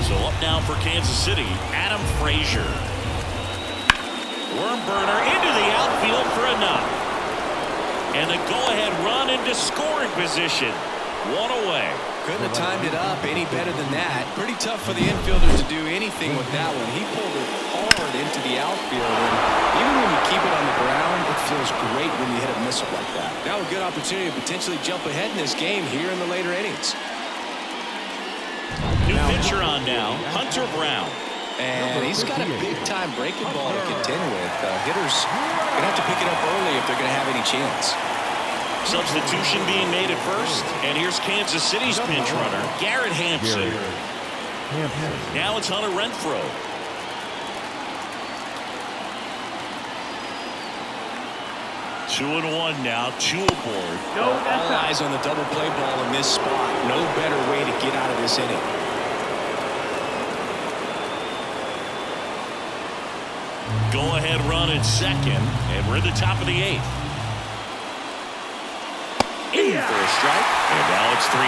So up now for Kansas City, Adam Frazier. Worm burner into the outfield for a knock. And the go-ahead run into scoring position. One away. Couldn't have timed it up any better than that. Pretty tough for the infielder to do anything with that one. He pulled it hard into the outfield. And even when you keep it on the ground, it feels great when you hit a missile like that. Now a good opportunity to potentially jump ahead in this game here in the later innings. New pitcher on now, Hunter Brown. And he's got a big-time breaking ball to contend with. Hitters going to have to pick it up early if they're going to have any chance. Substitution being made at first, and here's Kansas City's pinch runner, Garrett Hampson. Now it's Hunter Renfroe. Two and one now, 2 aboard. All eyes on the double play ball in this spot. No better way to get out of this inning. Go-ahead run at second, and we're at the top of the 8th. In for a strike, and now it's 3-2.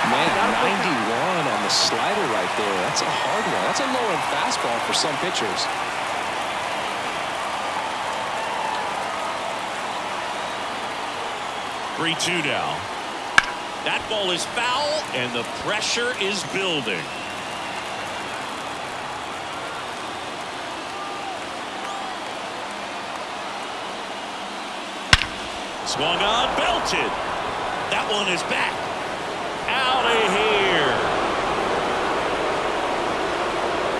Man, 91 on the slider right there. That's a hard one. That's a low-end fastball for some pitchers. Three-2 now. That ball is foul, and the pressure is building. Swung on, belted. That one is back. Out of here.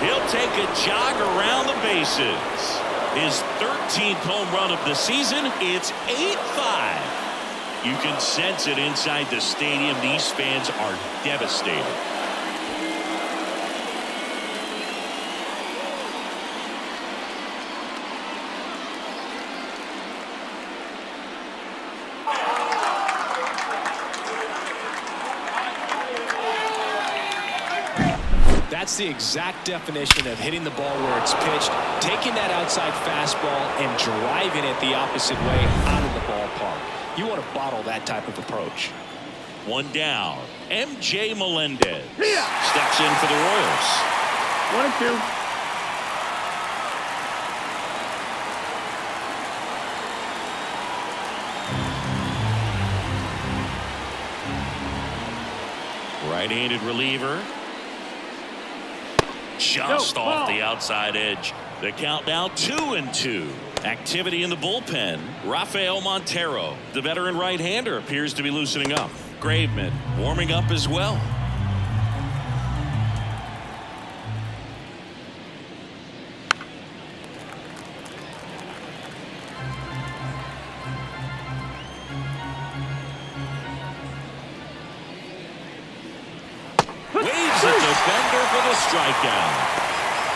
He'll take a jog around the bases. His 13th home run of the season. It's 8-5. You can sense it inside the stadium. These fans are devastated. That's the exact definition of hitting the ball where it's pitched, taking that outside fastball and driving it the opposite way out of the ballpark. You want to bottle that type of approach. One down. MJ Melendez steps in for the Royals. 1-2. Right-handed reliever. Just off the outside edge. The count now 2-2. Activity in the bullpen. Rafael Montero, the veteran right-hander, appears to be loosening up. Graveman warming up as well. Waves at defender for the strikeout.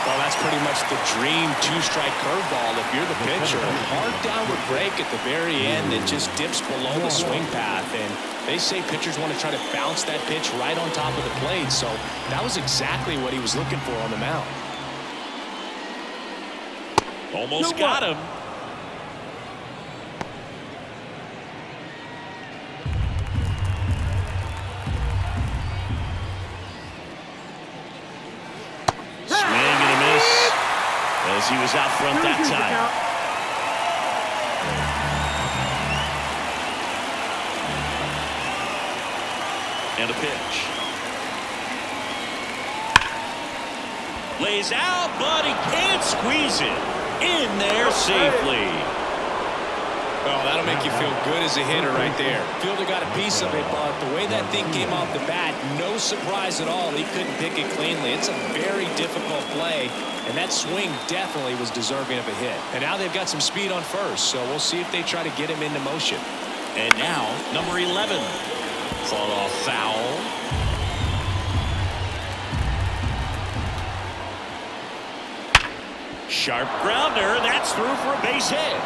Well, that's pretty much the dream two-strike curveball if you're the pitcher. Hard downward break at the very end that just dips below the swing path. And they say pitchers want to try to bounce that pitch right on top of the plate. So that was exactly what he was looking for on the mound. Almost got him. As he was out front that time. And a pitch. Lays out, but he can't squeeze it in there safely. Oh, that'll make you feel good as a hitter right there. Fielder got a piece of it, but the way that thing came off the bat, no surprise at all. He couldn't pick it cleanly. It's a very difficult play, and that swing definitely was deserving of a hit. And now they've got some speed on first, so we'll see if they try to get him into motion. And now, number 11. Fought off foul. Sharp grounder. That's through for a base hit.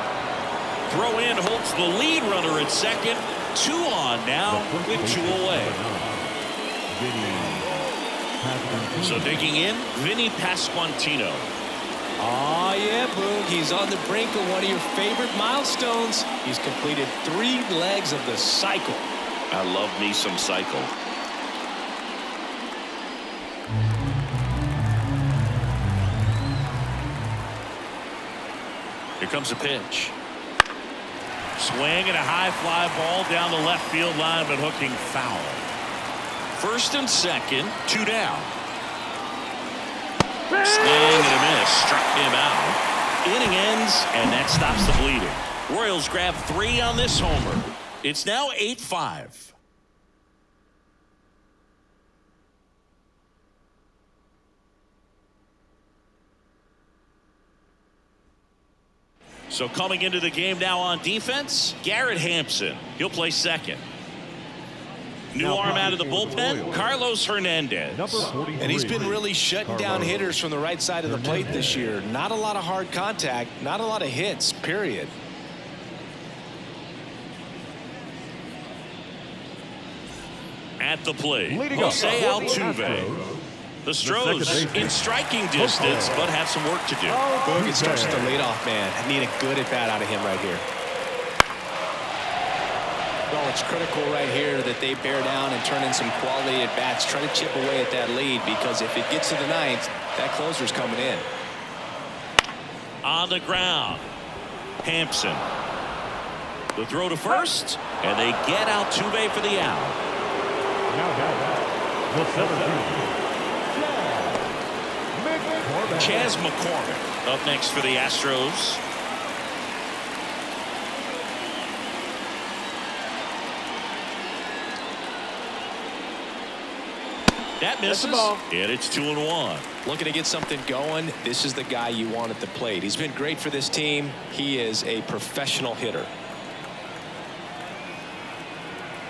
Throw in holds the lead runner at second. 2 on now with 2 away. So digging in, Vinny Pasquantino. Oh, yeah, Boog. He's on the brink of one of your favorite milestones. He's completed 3 legs of the cycle. I love me some cycle. Here comes a pitch. Swing and a high fly ball down the left field line, but hooking foul. First and second, 2 down. Swing and a miss, struck him out. Inning ends, and that stops the bleeding. Royals grab 3 on this homer. It's now 8-5. So coming into the game now on defense, Garrett Hampson. He'll play second. New arm out of the bullpen, Carlos Hernandez. And he's been really shutting down hitters from the right side of the plate this year. Not a lot of hard contact, not a lot of hits, period. At the plate, Jose Altuve. The Astros in striking distance, but have some work to do. Boog, it starts with the leadoff man. I need a good at-bat out of him right here. Well, it's critical right here that they bear down and turn in some quality at-bats. Try to chip away at that lead, because if it gets to the ninth, that closer's coming in. On the ground, Hampson. The throw to first, and they get Altuve for the out. Chas McCormick up next for the Astros. That misses, and it's 2-1. Looking to get something going. This is the guy you want at the plate. He's been great for this team. He is a professional hitter.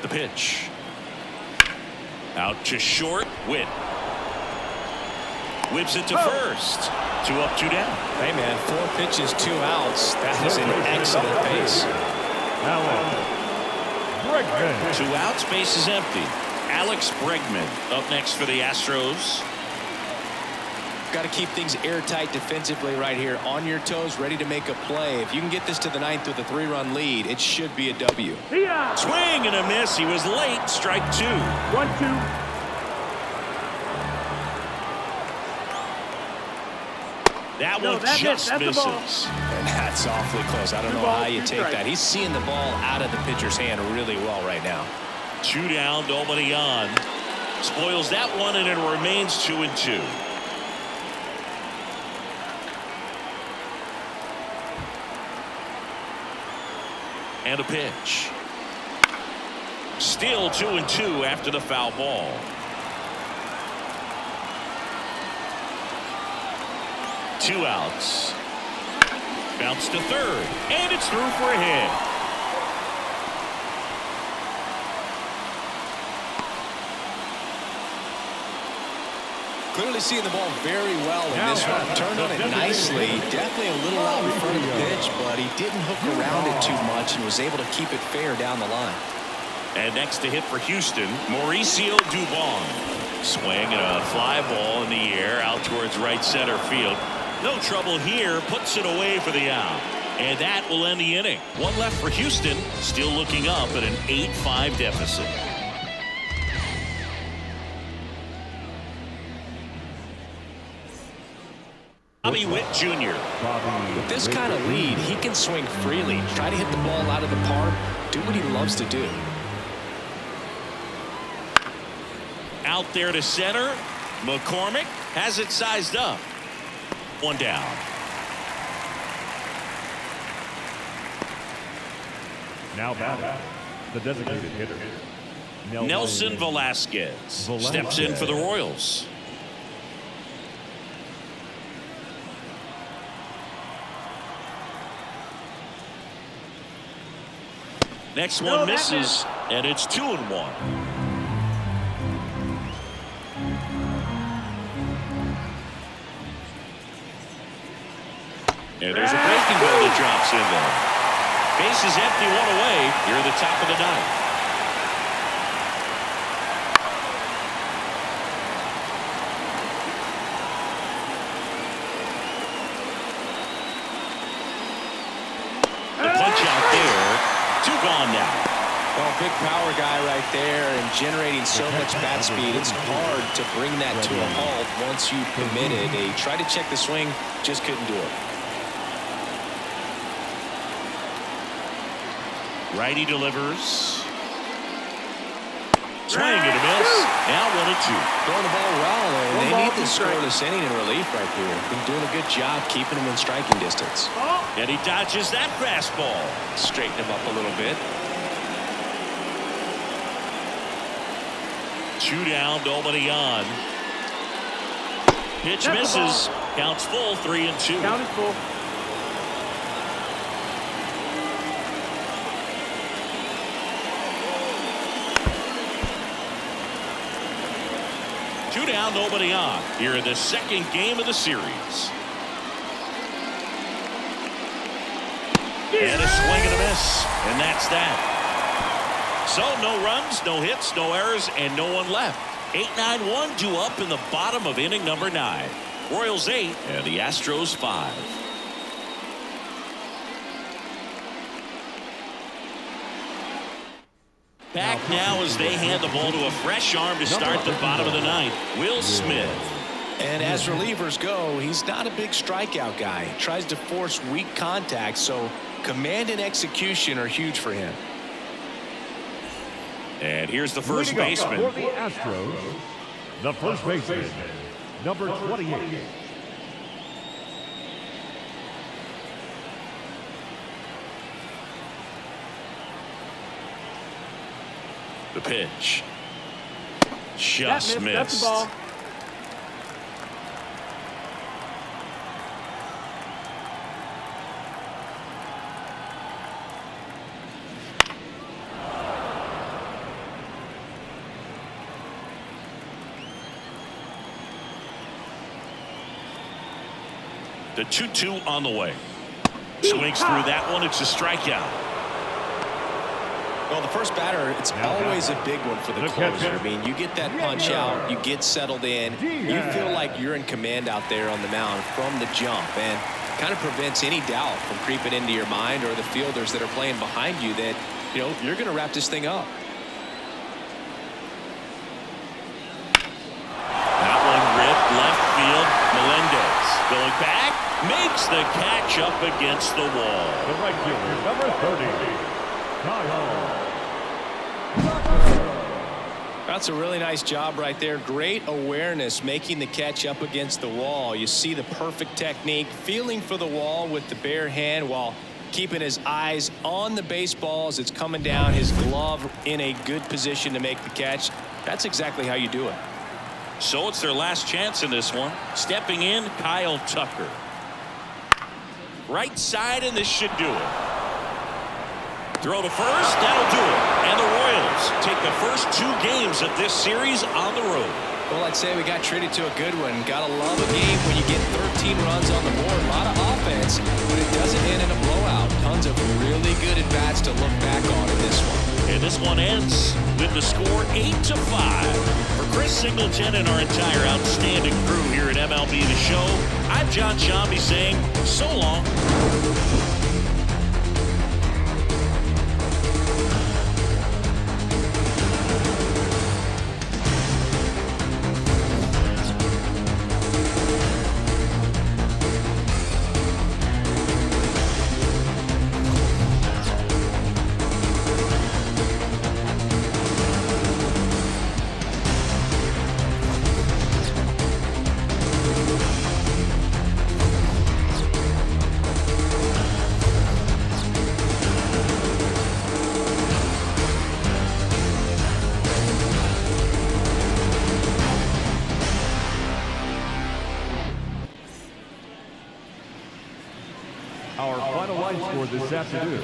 The pitch. Out to short. Witt. Whips it to first. 2 up, 2 down. Hey, man, 4 pitches, 2 outs. That is an excellent pace. 2 outs, base is empty. Alex Bregman up next for the Astros. Got to keep things airtight defensively right here. On your toes, ready to make a play. If you can get this to the ninth with a 3-run lead, it should be a W. Swing and a miss. He was late. Strike 2. 1-2. That one just misses. And that's awfully close. I don't know how you take that. He's seeing the ball out of the pitcher's hand really well right now. 2 down, nobody on. Spoils that one, and it remains 2-2. And a pitch. Still 2-2 after the foul ball. Two outs. Bounce to third, and it's through for a hit. Clearly seeing the ball very well in this one. Turned on it nicely. Definitely a little out in front of the pitch, but he didn't hook around it too much and was able to keep it fair down the line. And next to hit for Houston, Mauricio Dubon. Swing and a fly ball in the air out towards right center field. No trouble here. Puts it away for the out. And that will end the inning. One left for Houston. Still looking up at an 8-5 deficit. Bobby Witt Jr. With this kind of lead, he can swing freely. Try to hit the ball out of the park. Do what he loves to do. Out there to center. McCormick has it sized up. One down. Now batting, the designated hitter, Nelson Velasquez steps in for the Royals. Next one misses, and it's 2-1. And there's a breaking ball that drops in there. Base is empty, one away. Here at the top of the ninth. The punch out there. 2 gone now. Well, big power guy right there and generating so much bat speed. It's hard to bring that to a halt once you've committed. They tried to check the swing, just couldn't do it. Righty delivers. Swing and a miss. Now 1-2. Throwing the ball well, and they need the scoreless inning in relief right here. Been doing a good job keeping him in striking distance. And he dodges that fastball. Straighten him up a little bit. 2 down, nobody on. Pitch misses. Counts full, 3-2. Count is full. Two down, nobody on. Here in the second game of the series. And a swing and a miss. And that's that. So no runs, no hits, no errors, and no one left. 8-9-1 due up in the bottom of inning number 9. Royals 8 and the Astros 5. Back now as they hand the ball to a fresh arm to start the bottom of the ninth. Will Smith. And as relievers go, he's not a big strikeout guy. He tries to force weak contact, so command and execution are huge for him. And here's the first baseman. For the Astros, the first baseman, number 28. The pitch. Just missed. That's the ball. The 2-2 on the way. Swings through that one. It's a strikeout. Well, the first batter, it's always a big one for the closer. I mean, you get that punch out, you get settled in, you feel like you're in command out there on the mound from the jump, and kind of prevents any doubt from creeping into your mind or the fielders that are playing behind you that, you know, you're going to wrap this thing up. That one ripped left field. Melendez going back, makes the catch up against the wall. The right fielder, number 30. That's a really nice job right there. Great awareness making the catch up against the wall. You see the perfect technique, feeling for the wall with the bare hand while keeping his eyes on the baseball as it's coming down, his glove in a good position to make the catch. That's exactly how you do it. So it's their last chance in this one. Stepping in, Kyle Tucker. Right side, and this should do it. Throw to first, that'll do it. And the Royals take the first 2 games of this series on the road. Well, I'd say we got treated to a good one. Gotta love a game when you get 13 runs on the board. A lot of offense, but it doesn't end in a blowout. Tons of really good at-bats to look back on in this one. And this one ends with the score 8-5. For Chris Singleton and our entire outstanding crew here at MLB The Show, I'm John Shambi saying so long. Our final line score this afternoon.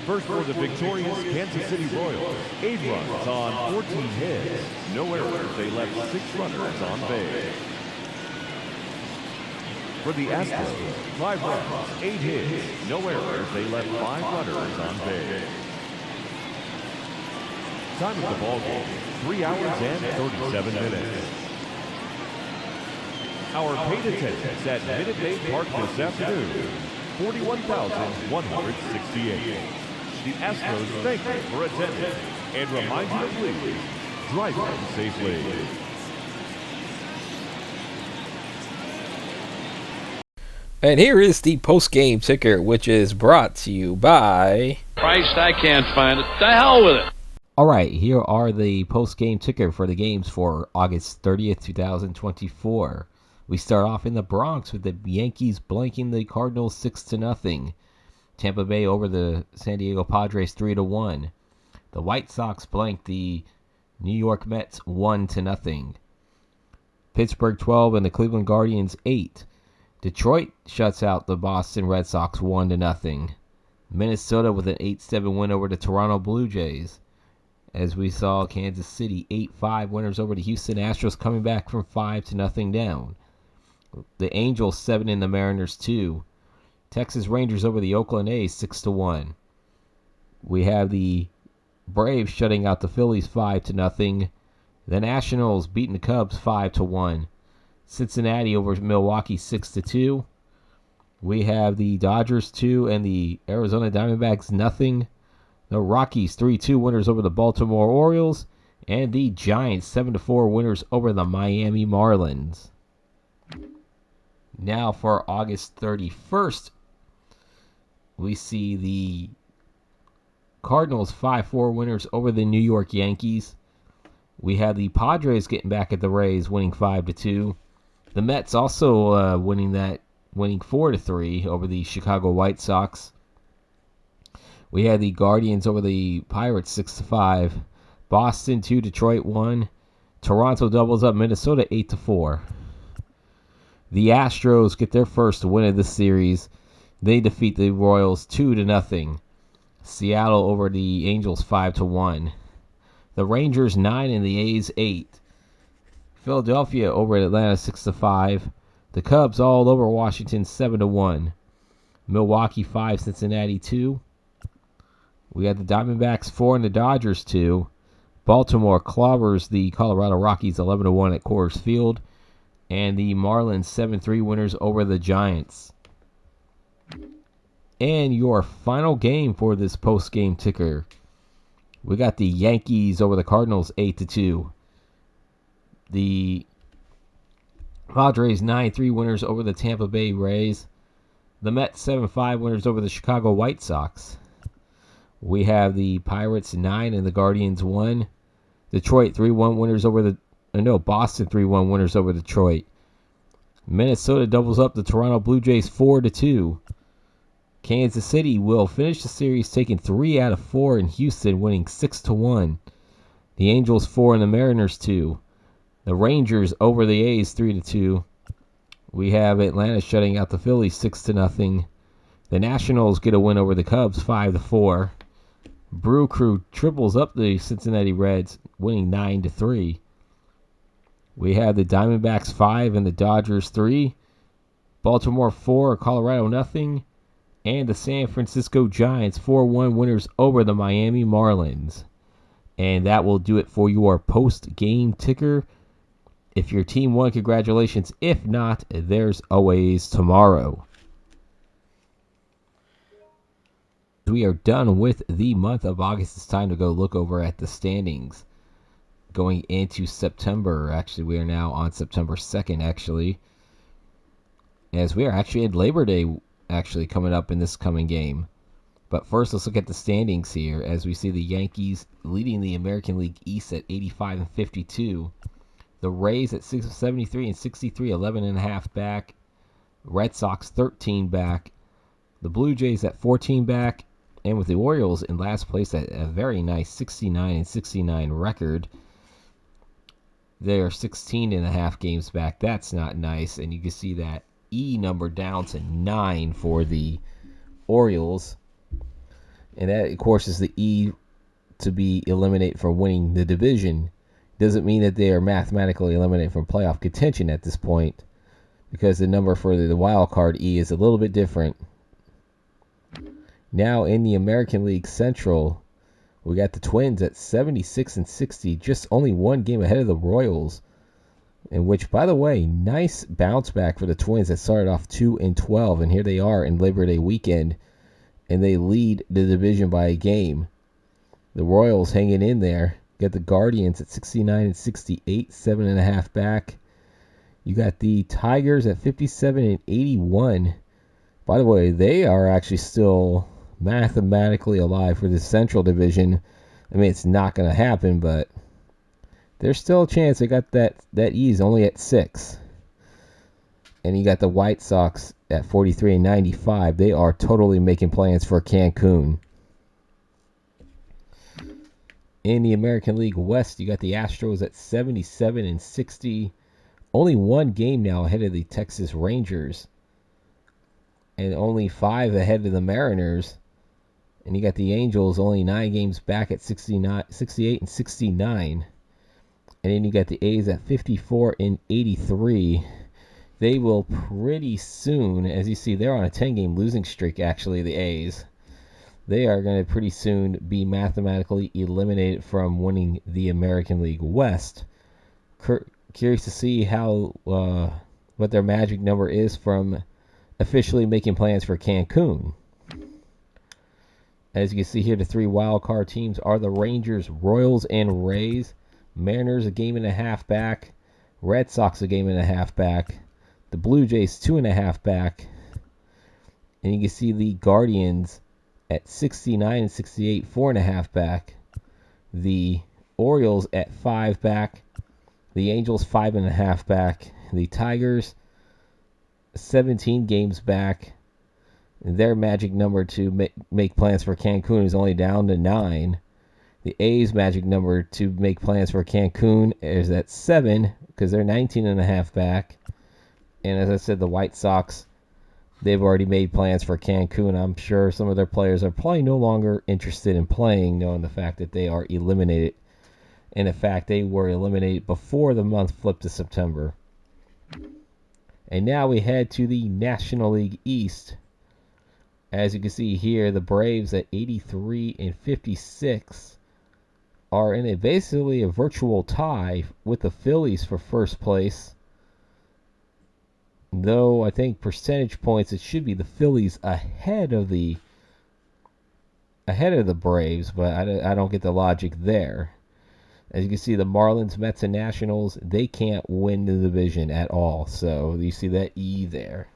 First for the victorious Kansas City Royals, 8 runs on 14 hits. No errors, they left 6 runners on base. For the Astros, 5 runs, 8 hits. No errors, they left 5 runners on base. Time of the ball game, 3 hours and 37 minutes. Our paid attendance at Minute Maid Park this afternoon, 41,168. The Astros thank you for attending and remind you to please drive home safely. And here is the post-game ticker, which is brought to you by... Christ, I can't find it. The hell with it. All right, here are the post-game ticker for the games for August 30th, 2024. We start off in the Bronx with the Yankees blanking the Cardinals 6-0. Tampa Bay over the San Diego Padres 3-1. The White Sox blanked the New York Mets 1-0. Pittsburgh 12 and the Cleveland Guardians 8. Detroit shuts out the Boston Red Sox 1-0. Minnesota with an 8-7 win over the Toronto Blue Jays. As we saw, Kansas City 8-5 winners over the Houston Astros, coming back from 5-0 down. The Angels 7 and the Mariners 2. Texas Rangers over the Oakland A's 6-1. We have the Braves shutting out the Phillies 5-0. The Nationals beating the Cubs 5-1. Cincinnati over Milwaukee 6-2. We have the Dodgers 2 and the Arizona Diamondbacks 0. The Rockies 3-2 winners over the Baltimore Orioles, and the Giants 7-4 winners over the Miami Marlins. Now for August 31st, we see the Cardinals 5-4 winners over the New York Yankees. We have the Padres getting back at the Rays, winning 5-2. The Mets also winning 4-3 over the Chicago White Sox. We had the Guardians over the Pirates 6-5. Boston 2, Detroit 1. Toronto doubles up Minnesota 8-4. The Astros get their first win of the series. They defeat the Royals 2-0. Seattle over the Angels 5-1. The Rangers 9 and the A's 8. Philadelphia over Atlanta 6-5. The Cubs all over Washington 7-1. Milwaukee 5, Cincinnati 2. We had the Diamondbacks 4 and the Dodgers 2. Baltimore clobbers the Colorado Rockies 11-1 at Coors Field. And the Marlins 7-3 winners over the Giants. And your final game for this post-game ticker. We got the Yankees over the Cardinals 8-2. The Padres 9-3 winners over the Tampa Bay Rays. The Mets 7-5 winners over the Chicago White Sox. We have the Pirates 9 and the Guardians 1. Detroit 3-1 winners over Boston 3-1 winners over Detroit. Minnesota doubles up the Toronto Blue Jays 4-2. Kansas City will finish the series taking 3 out of 4 in Houston, winning 6-1. The Angels 4 and the Mariners 2. The Rangers over the A's 3-2. We have Atlanta shutting out the Phillies 6-0. The Nationals get a win over the Cubs 5-4. Brew Crew triples up the Cincinnati Reds, winning 9-3. We have the Diamondbacks 5 and the Dodgers 3. Baltimore 4, Colorado nothing. And the San Francisco Giants 4-1 winners over the Miami Marlins. And that will do it for your post-game ticker. If your team won, congratulations. If not, there's always tomorrow. We are done with the month of August. It's time to go look over at the standings. Going into September. Actually, we are now on September 2nd, actually. As we are actually at Labor Day, actually, coming up in this coming game. But first, let's look at the standings here. As we see the Yankees leading the American League East at 85 and 52. The Rays at 73 and 63, 11.5 back. Red Sox 13 back. The Blue Jays at 14 back. And with the Orioles in last place at a very nice 69 and 69 record. They are 16.5 games back. That's not nice. And you can see that E number down to 9 for the Orioles. And that, of course, is the E to be eliminated from winning the division. Doesn't mean that they are mathematically eliminated from playoff contention at this point, because the number for the wild card E is a little bit different. Now in the American League Central, we got the Twins at 76 and 60, just only one game ahead of the Royals. In which, by the way, nice bounce back for the Twins that started off 2 and 12, and here they are in Labor Day weekend, and they lead the division by a game. The Royals hanging in there. You got the Guardians at 69 and 68, 7.5 back. You got the Tigers at 57 and 81. By the way, they are actually still mathematically alive for the Central Division. I mean, it's not going to happen, but there's still a chance. They got that E's only at 6. And you got the White Sox at 43 and 95. They are totally making plans for Cancun. In the American League West, you got the Astros at 77 and 60. Only one game now ahead of the Texas Rangers. And only 5 ahead of the Mariners. And you got the Angels only 9 games back at 68 and 69. And then you got the A's at 54 and 83. They will pretty soon, as you see, they're on a 10-game losing streak, actually, the A's. They are going to pretty soon be mathematically eliminated from winning the American League West. Curious to see how what their magic number is from officially making plans for Cancun. As you can see here, the 3 wildcard teams are the Rangers, Royals, and Rays. Mariners a game and a half back. Red Sox a game and a half back. The Blue Jays 2.5 back. And you can see the Guardians at 69 and 68, 4.5 back. The Orioles at 5 back. The Angels 5.5 back. The Tigers 17 games back. Their magic number to make plans for Cancun is only down to 9. The A's magic number to make plans for Cancun is at 7 because they're 19.5 back. And as I said, the White Sox, they've already made plans for Cancun. I'm sure some of their players are probably no longer interested in playing, knowing the fact that they are eliminated. And in fact, they were eliminated before the month flipped to September. And now we head to the National League East. As you can see here, the Braves at 83 and 56 are in basically a virtual tie with the Phillies for first place. Though I think percentage points, it should be the Phillies ahead of the Braves, but I don't get the logic there. As you can see, the Marlins, Mets, and Nationals, they can't win the division at all. So you see that E there.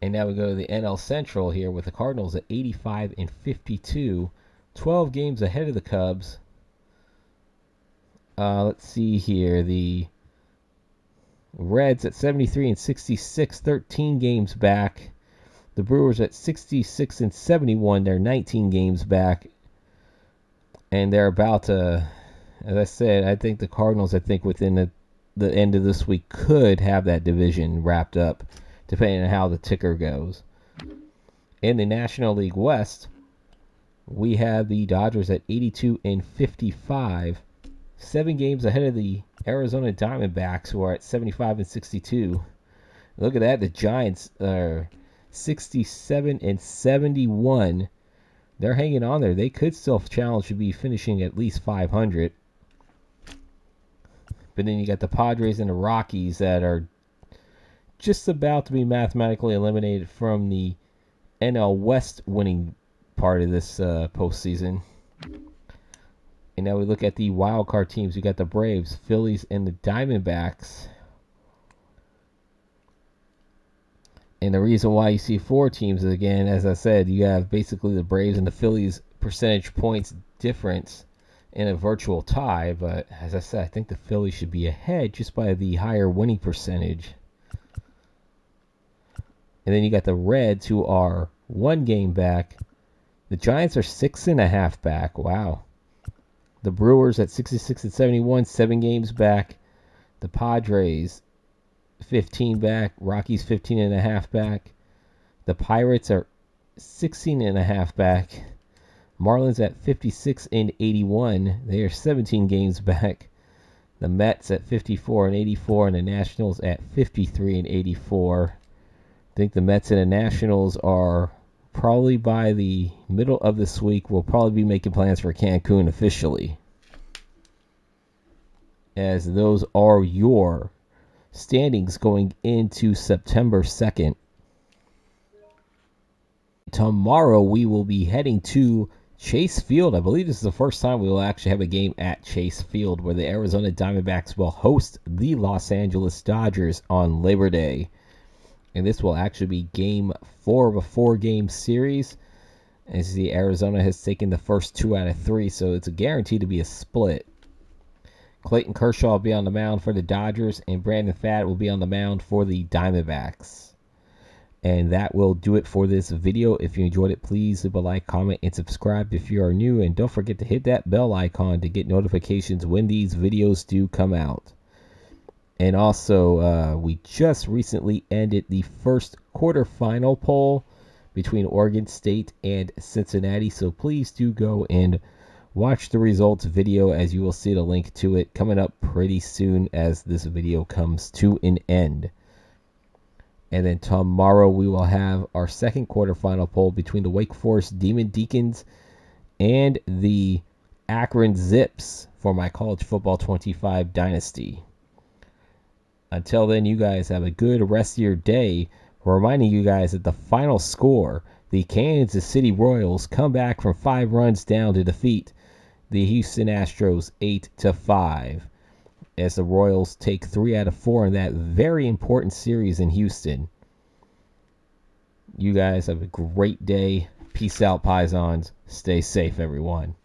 And now we go to the NL Central here with the Cardinals at 85 and 52, 12 games ahead of the Cubs. Let's see here. The Reds at 73 and 66, 13 games back. The Brewers at 66 and 71, they're 19 games back. And they're about to, as I said, I think the Cardinals, within the end of this week could have that division wrapped up, depending on how the ticker goes. In the National League West, we have the Dodgers at 82 and 55. 7 games ahead of the Arizona Diamondbacks, who are at 75 and 62. Look at that. The Giants are 67 and 71. They're hanging on there. They could still challenge to be finishing at least 500. But then you got the Padres and the Rockies that are just about to be mathematically eliminated from the NL West winning part of this postseason. And now we look at the wild card teams. We got the Braves, Phillies, and the Diamondbacks. And the reason why you see 4 teams, again, as I said, you have basically the Braves and the Phillies percentage points difference in a virtual tie. But as I said, I think the Phillies should be ahead just by the higher winning percentage. And then you got the Reds, who are 1 game back. The Giants are 6.5 back. Wow. The Brewers at 66 and 71, 7 games back. The Padres 15 back. Rockies 15.5 back. The Pirates are 16.5 back. Marlins at 56 and 81. They are 17 games back. The Mets at 54 and 84, and the Nationals at 53 and 84. I think the Mets and the Nationals are probably by the middle of this week, we'll probably be making plans for Cancun officially, as those are your standings going into September 2nd. Tomorrow we will be heading to Chase Field. I believe this is the first time we will actually have a game at Chase Field, where the Arizona Diamondbacks will host the Los Angeles Dodgers on Labor Day. And this will actually be game 4 of a 4-game series, as the Arizona has taken the first 2 out of 3, so it's a guarantee to be a split. Clayton Kershaw will be on the mound for the Dodgers, and Brandon Pfaadt will be on the mound for the Diamondbacks. And that will do it for this video. If you enjoyed it, please leave a like, comment, and subscribe if you are new. And don't forget to hit that bell icon to get notifications when these videos do come out. And also, we just recently ended the first quarterfinal poll between Oregon State and Cincinnati. So please do go and watch the results video, as you will see the link to it coming up pretty soon as this video comes to an end. And then tomorrow we will have our second quarterfinal poll between the Wake Forest Demon Deacons and the Akron Zips for my College Football 25 Dynasty. Until then, you guys have a good rest of your day. We're reminding you guys that the final score, the Kansas City Royals come back from 5 runs down to defeat the Houston Astros 8-5, as the Royals take 3 out of 4 in that very important series in Houston. You guys have a great day. Peace out, Pisons. Stay safe, everyone.